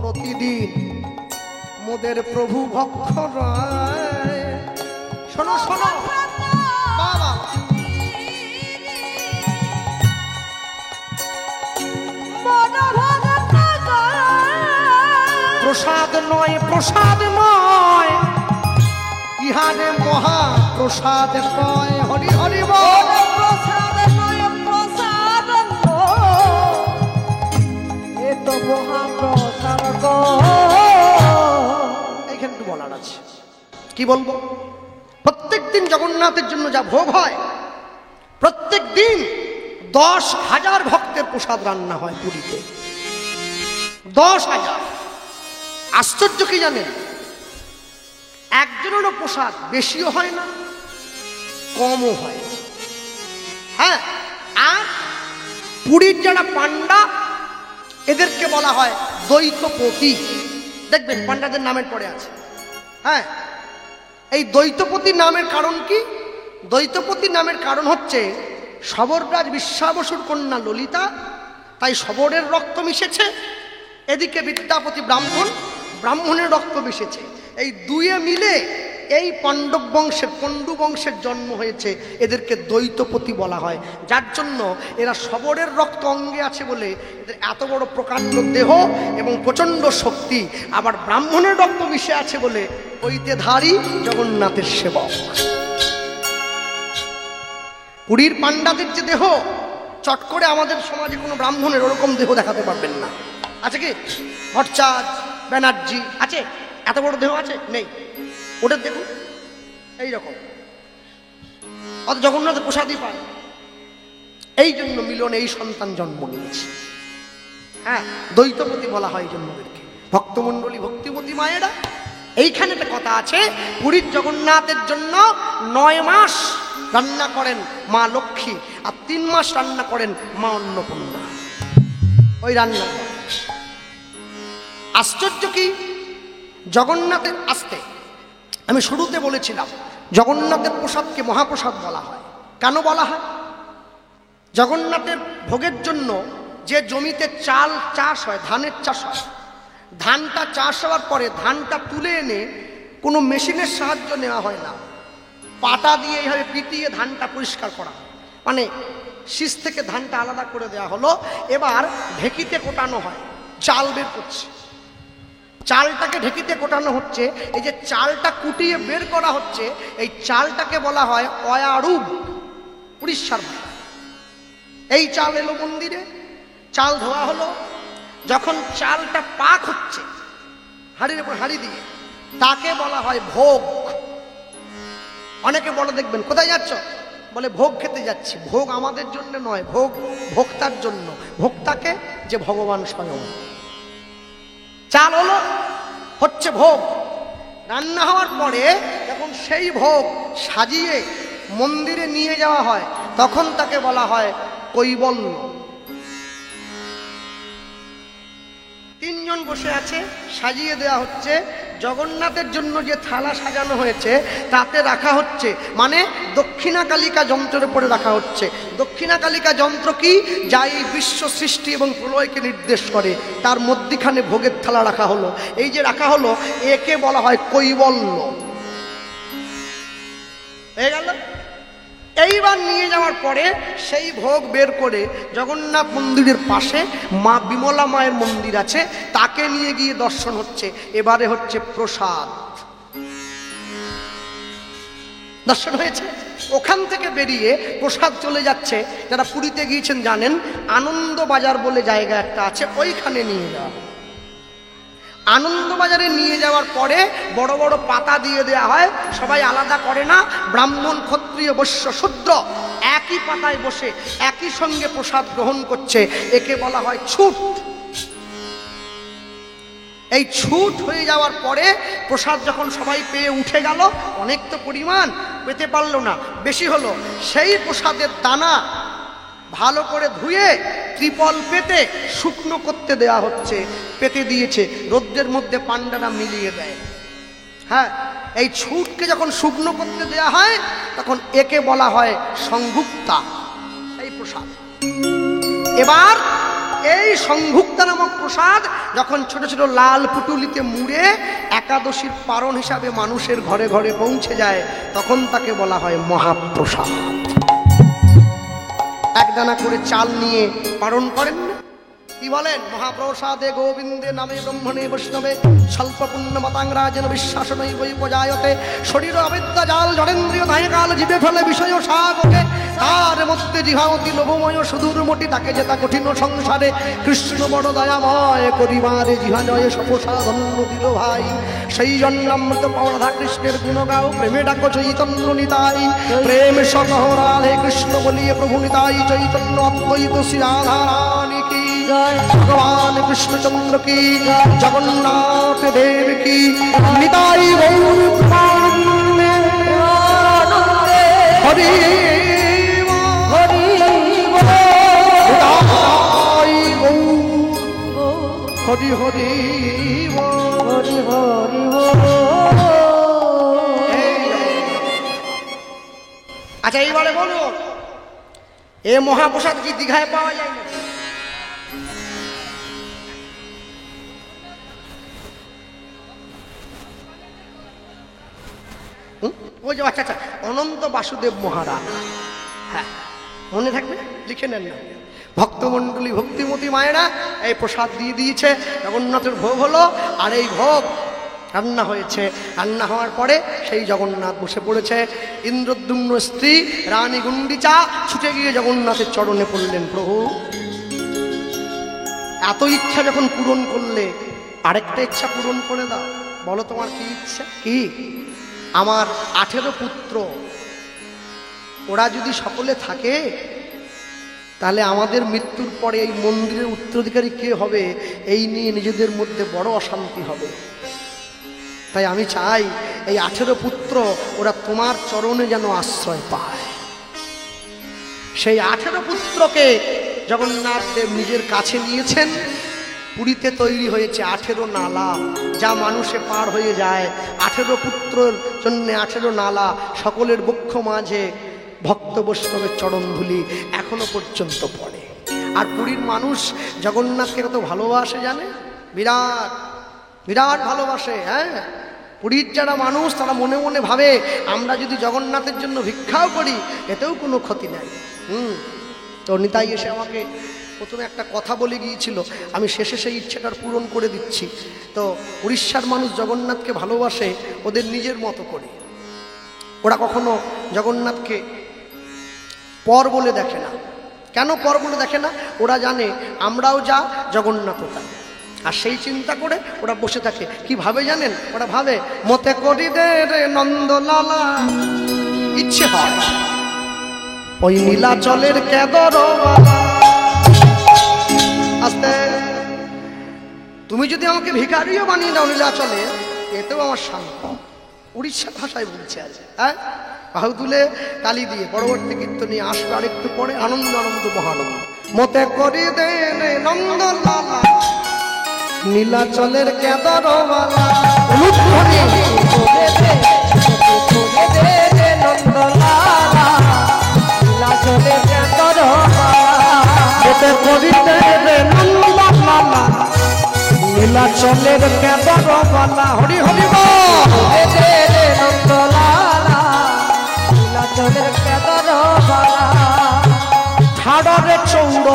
Speaker 1: প্রতিদিন মোদের প্রভু ভক্ষ রয়। শোনো শোনো বাবা, প্রসাদ নয়, প্রসাদ নয়, ইহারে মহা প্রসাদ কয়। হরি হরি বল।
Speaker 2: প্রসাদ নয়, প্রসাদ এ তো মহাপ্রসাদ।
Speaker 1: এইখানে একটু বলার আছে, কি বলবো? প্রত্যেক দিন জগন্নাথের জন্য যা ভোগ হয়, প্রত্যেক দিন 10,000 ভক্তের প্রসাদ রান্না হয় পুরীতে। 10,000। আশ্চর্য কি জানেন? একজনেরও প্রসাদ বেশিও হয় না, কমও হয় না। হ্যাঁ, আর পুরীর যারা পান্ডা, এদেরকে বলা হয় দ্বৈতপতি। দেখবেন পান্ডাদের নামের পরে আছে। হ্যাঁ, এই দ্বৈতপতি নামের কারণ কি? দ্বৈতপতি নামের কারণ হচ্ছে শবররাজ বিশ্বাবসুর কন্যা ললিতা, তাই শবরের রক্ত মিশেছে। এদিকে বিদ্যাপতি ব্রাহ্মণ, ব্রাহ্মণের রক্ত মিশেছে। এই দুয়ে মিলে এই পাণ্ডব বংশের, পণ্ডু বংশের জন্ম হয়েছে। এদেরকে দ্বৈতপতি বলা হয়। যার জন্য এরা শবরের রক্ত অঙ্গে আছে বলে এদের এত বড় প্রকাণ্ড দেহ এবং প্রচণ্ড শক্তি। আবার ব্রাহ্মণের রক্ত মিশে আছে বলে ঐতেধারী জগন্নাথের সেবক। পুরীর পাণ্ডাদের যে দেহ, চট করে আমাদের সমাজে কোনো ব্রাহ্মণের ওরকম দেহ দেখাতে পারবেন না। আছে কি? ভট্টাচার্য, ব্যানার্জি আছে? এত বড় দেহ আছে? নেই। ওটা দেখুন এইরকম, অত জগন্নাথ প্রসাদই পায়। এই জন্য মিলনে এই সন্তান জন্ম নিয়েছে। হ্যাঁ, দ্বৈতপতি বলা হয় জন্য ওদেরকে, ভক্তমণ্ডলী ভক্তিমতী মায়েরা। এইখানে একটা কথা আছে, পুরীর জগন্নাথের জন্য 9 মাস রান্না করেন মা লক্ষ্মী, আর 3 মাস রান্না করেন মা অন্নপূর্ণা। ওই রান্না আশ্চর্য কি, জগন্নাথের আসতে আমি শুরুতে বলেছিলাম জগন্নাথের প্রসাদকে মহাপ্রসাদ বলা হয়। কেন বলা হয়? জগন্নাথের ভোগের জন্য যে জমিতে চাল চাষ হয়, ধানের চাষ হয়, ধানটা চাষ হওয়ার পরে ধানটা তুলে এনে কোনো মেশিনের সাহায্য নেওয়া হয় না, পাটা দিয়ে এইভাবে পিটিয়ে ধানটা পরিষ্কার করা, মানে শীষ থেকে ধানটা আলাদা করে দেওয়া হলো। এবার ঢেকিতে কোটানো হয়, চাল বের করছে, চালটাকে ঢেকিতে কোটানো হচ্ছে। এই যে চালটা কুটিয়ে বের করা হচ্ছে, এই চালটাকে বলা হয় অয়ারুব, উড়িষ্যার ভাষা। এই চাল এলো মন্দিরে, চাল ধোয়া হলো, যখন চালটা পাক হচ্ছে হাঁড়ির উপর হাঁড়ি দিয়ে, তাকে বলা হয় ভোগ। অনেকে বলে দেখবেন কোথায় যাচ্ছ, বলে ভোগ খেতে যাচ্ছি। ভোগ আমাদের জন্য নয়, ভোগ ভোক্তার জন্য। ভোক্তাকে যে ভগবান স্বয়ং। চাল হলো, হচ্ছে ভোগ, রান্না হওয়ার পরে যখন সেই ভোগ সাজিয়ে মন্দিরে নিয়ে যাওয়া হয়, তখন তাকে বলা হয় কৈবল্য। 3 জন বসে আছে, সাজিয়ে দেওয়া হচ্ছে। জগন্নাথের জন্য যে থালা সাজানো হয়েছে তাতে রাখা হচ্ছে, মানে দক্ষিণা কালিকা যন্ত্রের উপরে রাখা হচ্ছে। দক্ষিণা কালিকা যন্ত্র কি? যা এই বিশ্ব সৃষ্টি এবং প্রলয়কে নির্দেশ করে। তার মধ্যখানে ভোগের থালা রাখা হলো। এই যে রাখা হলো, একে বলা হয় কৈবল্য। হয়ে গেল। এইবার নিয়ে যাওয়ার পরে সেই ভোগ বের করে জগন্নাথ মন্দিরের পাশে মা বিমলা মায়ের মন্দির আছে, তাকে নিয়ে গিয়ে দর্শন হচ্ছে। এবারে হচ্ছে প্রসাদ দর্শন হয়েছে। ওখান থেকে বেরিয়ে প্রসাদ চলে যাচ্ছে। যারা পুরীতে গিয়েছেন জানেন, আনন্দবাজার বলে জায়গা একটা আছে, ওইখানে নিয়ে যাওয়া। আনন্দবাজারে নিয়ে যাওয়ার পরে বড় বড় পাতা দিয়ে দেওয়া হয়, সবাই আলাদা করে না, ব্রাহ্মণ ক্ষত্রিয় বৈশ্য শূদ্র একই পাতায় বসে একই সঙ্গে প্রসাদ গ্রহণ করছে। একে বলা হয় ছুট। এই ছুট হয়ে যাওয়ার পরে প্রসাদ যখন সবাই পেয়ে উঠে গেল, অনেক তো পরিমাণ পেতে পারলো না, বেশি হলো, সেই প্রসাদের দানা ভালো করে ধুয়ে ত্রিপল পেতে শুকনো করতে দেয়া হচ্ছে। পেতে দিয়েছে, রোদ্রের মধ্যে পান্ডারা মিলিয়ে দেয়। হ্যাঁ, এই ছুটকে যখন শুকনো করতে দেয়া হয়, তখন একে বলা হয় সংভুক্তা, এই প্রসাদ। এবার এই সংভুক্তা নামক প্রসাদ যখন ছোট ছোট লাল পুটুলিতে মুড়ে একাদশীর পারণ হিসাবে মানুষের ঘরে ঘরে পৌঁছে যায়, তখন তাকে বলা হয় মহাপ্রসাদ। একদানা করে চাল নিয়ে পালন করেন না, কি বলেন? মহাপ্রসাদে গোবিন্দে নামে ব্রহ্মণে বৈষ্ণবে স্বল্প পুণ্য মতাংরাজেন বিশ্বাসনৈ বৈ পজায়তে শরীর অবিদ্যা জাল জড়েন্দ্রিয় দায় কাল জীবে ফেলে বিষয় সাগরে তার মধ্যে জিহামতি লোভময় সুদূর মোটি, তাকে যেতা কঠিন সংসারে কৃষ্ণ বড় দয়াময় করিবারে জিহা জয় সপসাধন্য দিল ভাই। সেই জন্মামৃত রাধা কৃষ্ণের গুণ গাও, প্রেমে ডাকো চৈতন্য নিতাই, প্রেম সকহ রাধে কৃষ্ণ বলিয়ে প্রভু নিতাই চৈতন্য অদ্বৈত শ্রী রাধা রানী কি জয়, ভগবান কৃষ্ণচন্দ্র কি জয়, জগন্নাথ দেব কি নিতাই গৌর প্রেমানন্দে হরি হরি হরি হরি হরি হরি। আচ্ছা, এইবারে বলুন, এ মহাপ্রসাদ কি দীঘায় পাওয়া যায় না? ওই যে আচ্ছা আচ্ছা, অনন্ত বাসুদেব মহারাজ, হ্যাঁ মনে থাকবে, লিখে নেন না। ভক্তমণ্ডলী ভক্তিমতী মায়েরা এই প্রসাদ দিয়ে দিয়েছে, জগন্নাথের ভোগ হলো। আর এই ভোগ রান্না হয়েছে, রান্না হওয়ার পরে সেই জগন্নাথ বসে পড়েছে। ইন্দ্রদ্যুম্ন স্ত্রী রানী গুন্ডিচা ছুটে গিয়ে জগন্নাথের চরণে পড়লেন, প্রভু এত ইচ্ছা যখন পূরণ করলে, আরেকটা ইচ্ছা পূরণ করে দাও। বলো তোমার কি ইচ্ছা? কি? আমার 18 পুত্র, ওরা যদি সকলে থাকে তাহলে আমাদের মৃত্যুর পরে এই মন্দিরের উত্তরাধিকারী কে হবে এই নিয়ে নিজেদের মধ্যে বড় অশান্তি হবে। তাই আমি চাই এই 18 পুত্র ওরা তোমার চরণে যেন আশ্রয় পায়। সেই 18 পুত্রকে জগন্নাথ দেব নিজের কাছে নিয়েছেন। পুরীতে তৈরি হয়েছে 18 নালা, যা মানুষে পার হয়ে যায়। 18 পুত্রর জন্য 18 নালা, সকলের বক্ষ মাঝে ভক্ত বৈষ্ণবের চরণধুলি এখনো পর্যন্ত পড়ে। আর পুরীর মানুষ জগন্নাথকে কত ভালোবাসে জানে, বিরাট বিরাট ভালোবাসে। হ্যাঁ, পুরীর যারা মানুষ তারা মনে মনে ভাবে আমরা যদি জগন্নাথের জন্য ভিক্ষাও করি এতেও কোনো ক্ষতি নাই। তো নিতাই এসে আমাকে প্রথমে একটা কথা বলে গিয়েছিল, আমি শেষে সেই ইচ্ছেটার পূরণ করে দিচ্ছি। তো উড়িষ্যার মানুষ জগন্নাথকে ভালোবাসে ওদের নিজের মতো করে। ওরা কখনো জগন্নাথকে পর বলে দেখে না। কেন পর বলে দেখে না? ওরা জানে আমরাও যা, জগন্নাথও তা। আর সেই চিন্তা করে ওরা বসে থাকে। কি ভাবে জানেন? ওরা ভাবে মতে করি দে রে নন্দলালা, ইচ্ছে হয় ওই নীলাচলের কেদর। আস্তে, তুমি যদি আমাকে ভিখারিও বানিয়ে দাও নীলাচলে, এতেও আমার শান্ত। উড়িষ্যা ভাষায় বলছে আছে। হ্যাঁ, বাহু তুলে তালি দিয়ে পরবর্তী কীর্তন নিয়ে আসবে আরেকটু পরে। আনন্দ আনন্দ মহানন্দ। মতে করি দে রে নন্দলালা, নীলাচলের কেদরওয়ালা। নীলাচলের কেদরওয়ালা, হরি হরি বল। ঠাড়রে চৌড়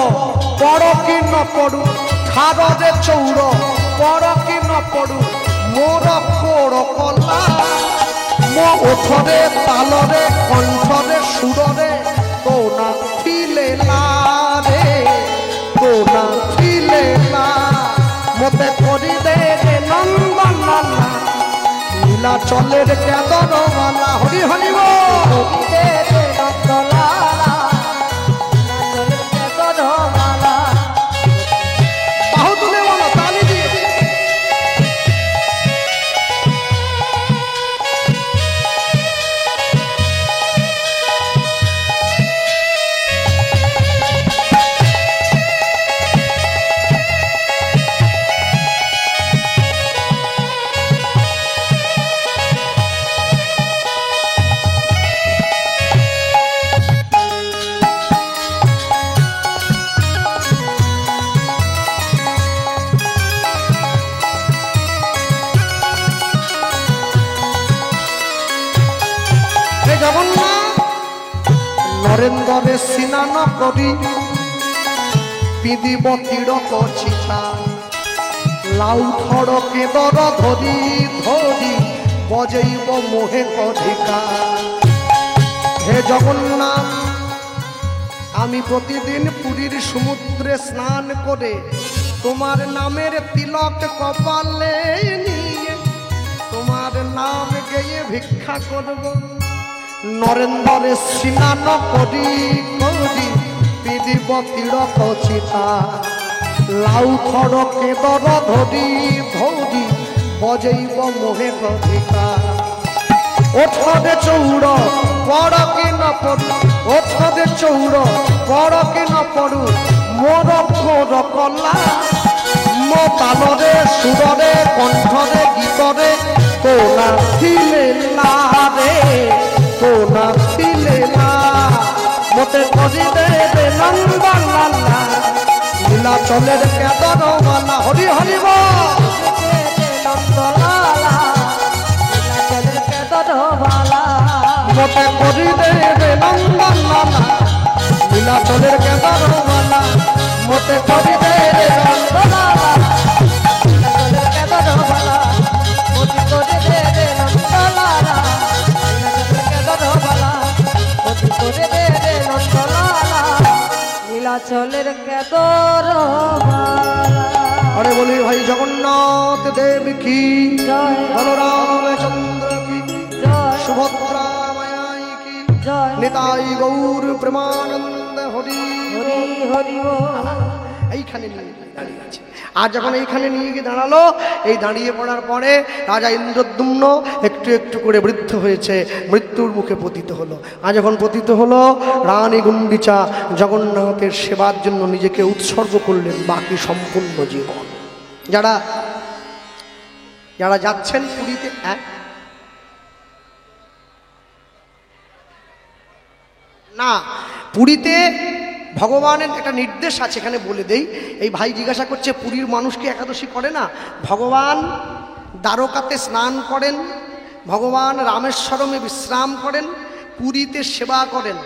Speaker 1: পড় কি ন পড়ু, ঠাড়রে চৌড় পড় কি ন পড়ু, মোর কোড় কলা। মো ওঠরে তালরে কণ্ঠরে সুররে তো না ফিলে রে, তো না ফিলে না। মতে করি দে রে নন্দলালা, নীলাচলের কেদরওয়ালা। হরি হরি বল। বাহু তুলে বলো, তালি দিয়ে। জগন্নাথ নরেন্দ্রে স্নান করি, পিদিব তীরক চিতা। লাউ থড় কেদর ধরি ধরি, বজেইব মোহে কধিকা। হে জগন্নাথ, আমি প্রতিদিন পুরীর সমুদ্রে স্নান করে তোমার নামের তিলক কপালে নিয়ে তোমার নাম গেয়ে ভিক্ষা করব। নরেন্দ্রে স্নান করি করি, পিদিব তীরক চিতা। লাউ থড় কেদর ধরি ধরি, বজেইব মোহে কধিকা। ওঠরে চৌড় পড় কি ন পড়ু, ওঠরে চৌড় পড় কি ন পড়ু, মোর কোর কলা। মো তালরে সুররে কণ্ঠরে গীতরে তো না ফিলে না রে, তো না ফিলে না। মতে করি দে রে নন্দলালা, নীলাচলের কেদরওয়ালা। হরি হরি বল। মতে করি দে রে নন্দলালা, নীলাচলের কেদরওয়ালা। মতে করি দে রে নন্দলালা, নীলাচলের কেদরওয়ালা। মতে করি দে রে নন্দলালা, নীলাচলের কেদরওয়ালা। মতে করি দে রে নন্দলালা, নীলাচলের কেদরওয়ালা। अरे बोले भाई जगन्नाथ देव की
Speaker 2: जय
Speaker 1: बलराम चंद्र की
Speaker 2: जय
Speaker 1: सुभद्रा मायाई की
Speaker 2: जय
Speaker 1: निताई गौर प्रेमानंद हरि
Speaker 2: हरि हरि बोल
Speaker 1: এইখানে নিয়ে গিয়ে দাঁড়িয়ে আছে। আর যখন এইখানে নিয়ে গিয়ে দাঁড়ালো, এই দাঁড়িয়ে পড়ার পরে রাজা ইন্দ্রদ্যুম্ন একটু একটু করে বৃদ্ধ হয়েছে, মৃত্যুর মুখে পতিত হলো। আর যখন পতিত হলো, রানী গুন্ডিচা জগন্নাথের সেবার জন্য নিজেকে উৎসর্গ করলেন বাকি সম্পূর্ণ জীবন। যারা যারা যাচ্ছেন পুরীতে, না পুরীতে ভগবানের একটা নির্দেশ আছে, এখানে বলে দেই। এই ভাই জিজ্ঞাসা করছে পুরীর মানুষকে একাদশী করে না? ভগবান দ্বারকাতে স্নান করেন, ভগবান রামেশ্বরমে বিশ্রাম করেন, পুরীতে সেবা করেন,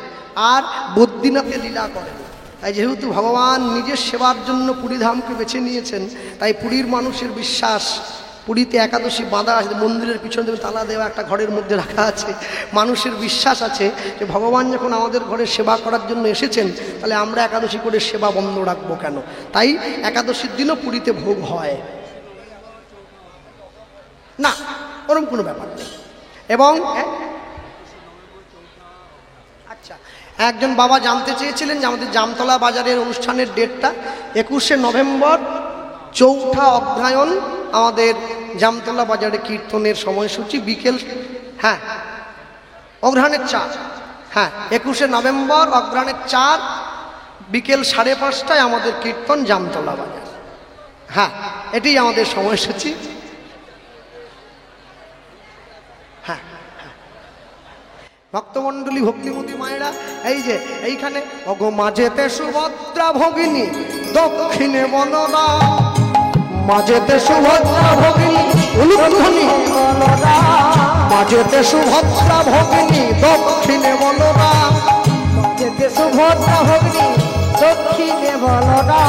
Speaker 1: আর বদ্রীনাথে লীলা করেন। তাই যেহেতু ভগবান নিজের সেবার জন্য পুরীধামকে বেছে নিয়েছেন, তাই পুরীর মানুষের বিশ্বাস পুরীতে একাদশী বাঁধা আছে, মন্দিরের পিছনে তালা দেওয়া একটা ঘরের মধ্যে রাখা আছে। মানুষের বিশ্বাস আছে যে ভগবান যখন আমাদের ঘরে সেবা করার জন্য এসেছেন, তাহলে আমরা একাদশী করে সেবা বন্ধ রাখবো কেন? তাই একাদশীর দিনও পুরীতে ভোগ হয় না, ওরকম কোনো ব্যাপার নেই। এবং আচ্ছা, একজন বাবা জানতে চেয়েছিলেন যে আমাদের জামতলা বাজারের অনুষ্ঠানের ডেটটা 21শে নভেম্বর, চৌঠা অগ্রহায়ণ, আমাদের জামতলা বাজারে কীর্তনের সময়সূচি বিকেল, হ্যাঁ অগ্রহায়ণের 4, হ্যাঁ 21শে নভেম্বর অগ্রহায়ণের 4 বিকেল 5:30টায় আমাদের কীর্তন জামতলা বাজার। হ্যাঁ, এটি আমাদের সময়সূচি। হ্যাঁ, ভক্তমণ্ডলী, ভক্তিমতী মায়েরা, এই যে এইখানে অগো মাঝেতে সুভদ্রা ভগিনী, দক্ষিণে বনরা, মাঝেতে সুভদ্রা ভগিনী, উলুধ্বনি বলরা, মাঝেতে সুভদ্রা ভগিনী, দক্ষিণে বলরা,
Speaker 2: যেতে সুভদ্রা ভগিনী দক্ষিণে বলরা,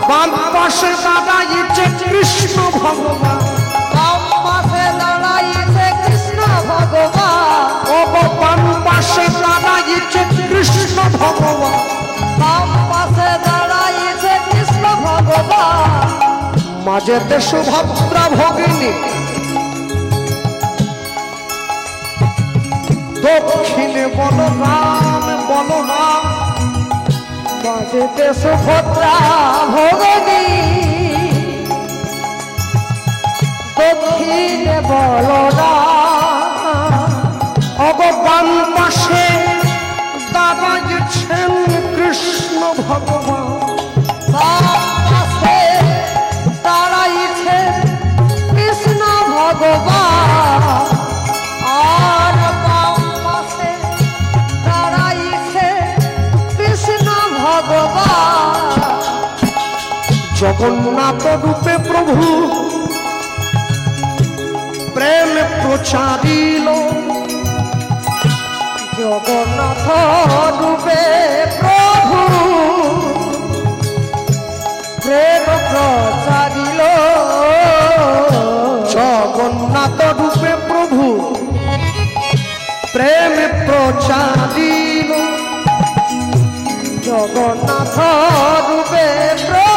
Speaker 1: বাম পাশে দাঁড়াইছে কৃষ্ণ ভগবান,
Speaker 2: বাম পাশে দাঁড়াইছে কৃষ্ণ ভগবান,
Speaker 1: অগো বাম পাশে দাঁড়াইছে কৃষ্ণ ভগবান,
Speaker 2: বাম পাশে দাঁড়াইছে কৃষ্ণ ভগবান,
Speaker 1: মাঝেতে সুভদ্রা ভগিনী, দক্ষিণে বলরাম, বলরাম,
Speaker 2: মাঝেতে সুভদ্রা ভগিনী, দক্ষিণে বলরাম,
Speaker 1: অগো বাম পাশে দাঁড়াইছেন কৃষ্ণ ভগবান,
Speaker 2: বাম পাশে দাঁড়াইছে কৃষ্ণ ভগবান, আর বাম পাশে দাঁড়াইছে কৃষ্ণ ভগবান,
Speaker 1: জগন্নাথ রূপে প্রভু প্রেম প্রচারিল,
Speaker 2: জগন্নাথ রূপে প্রভু প্রেম প্রচারিল,
Speaker 1: জগন্নাথ রূপে প্রভু প্রেম প্রচারিল,
Speaker 2: জগন্নাথ রূপে প্রভু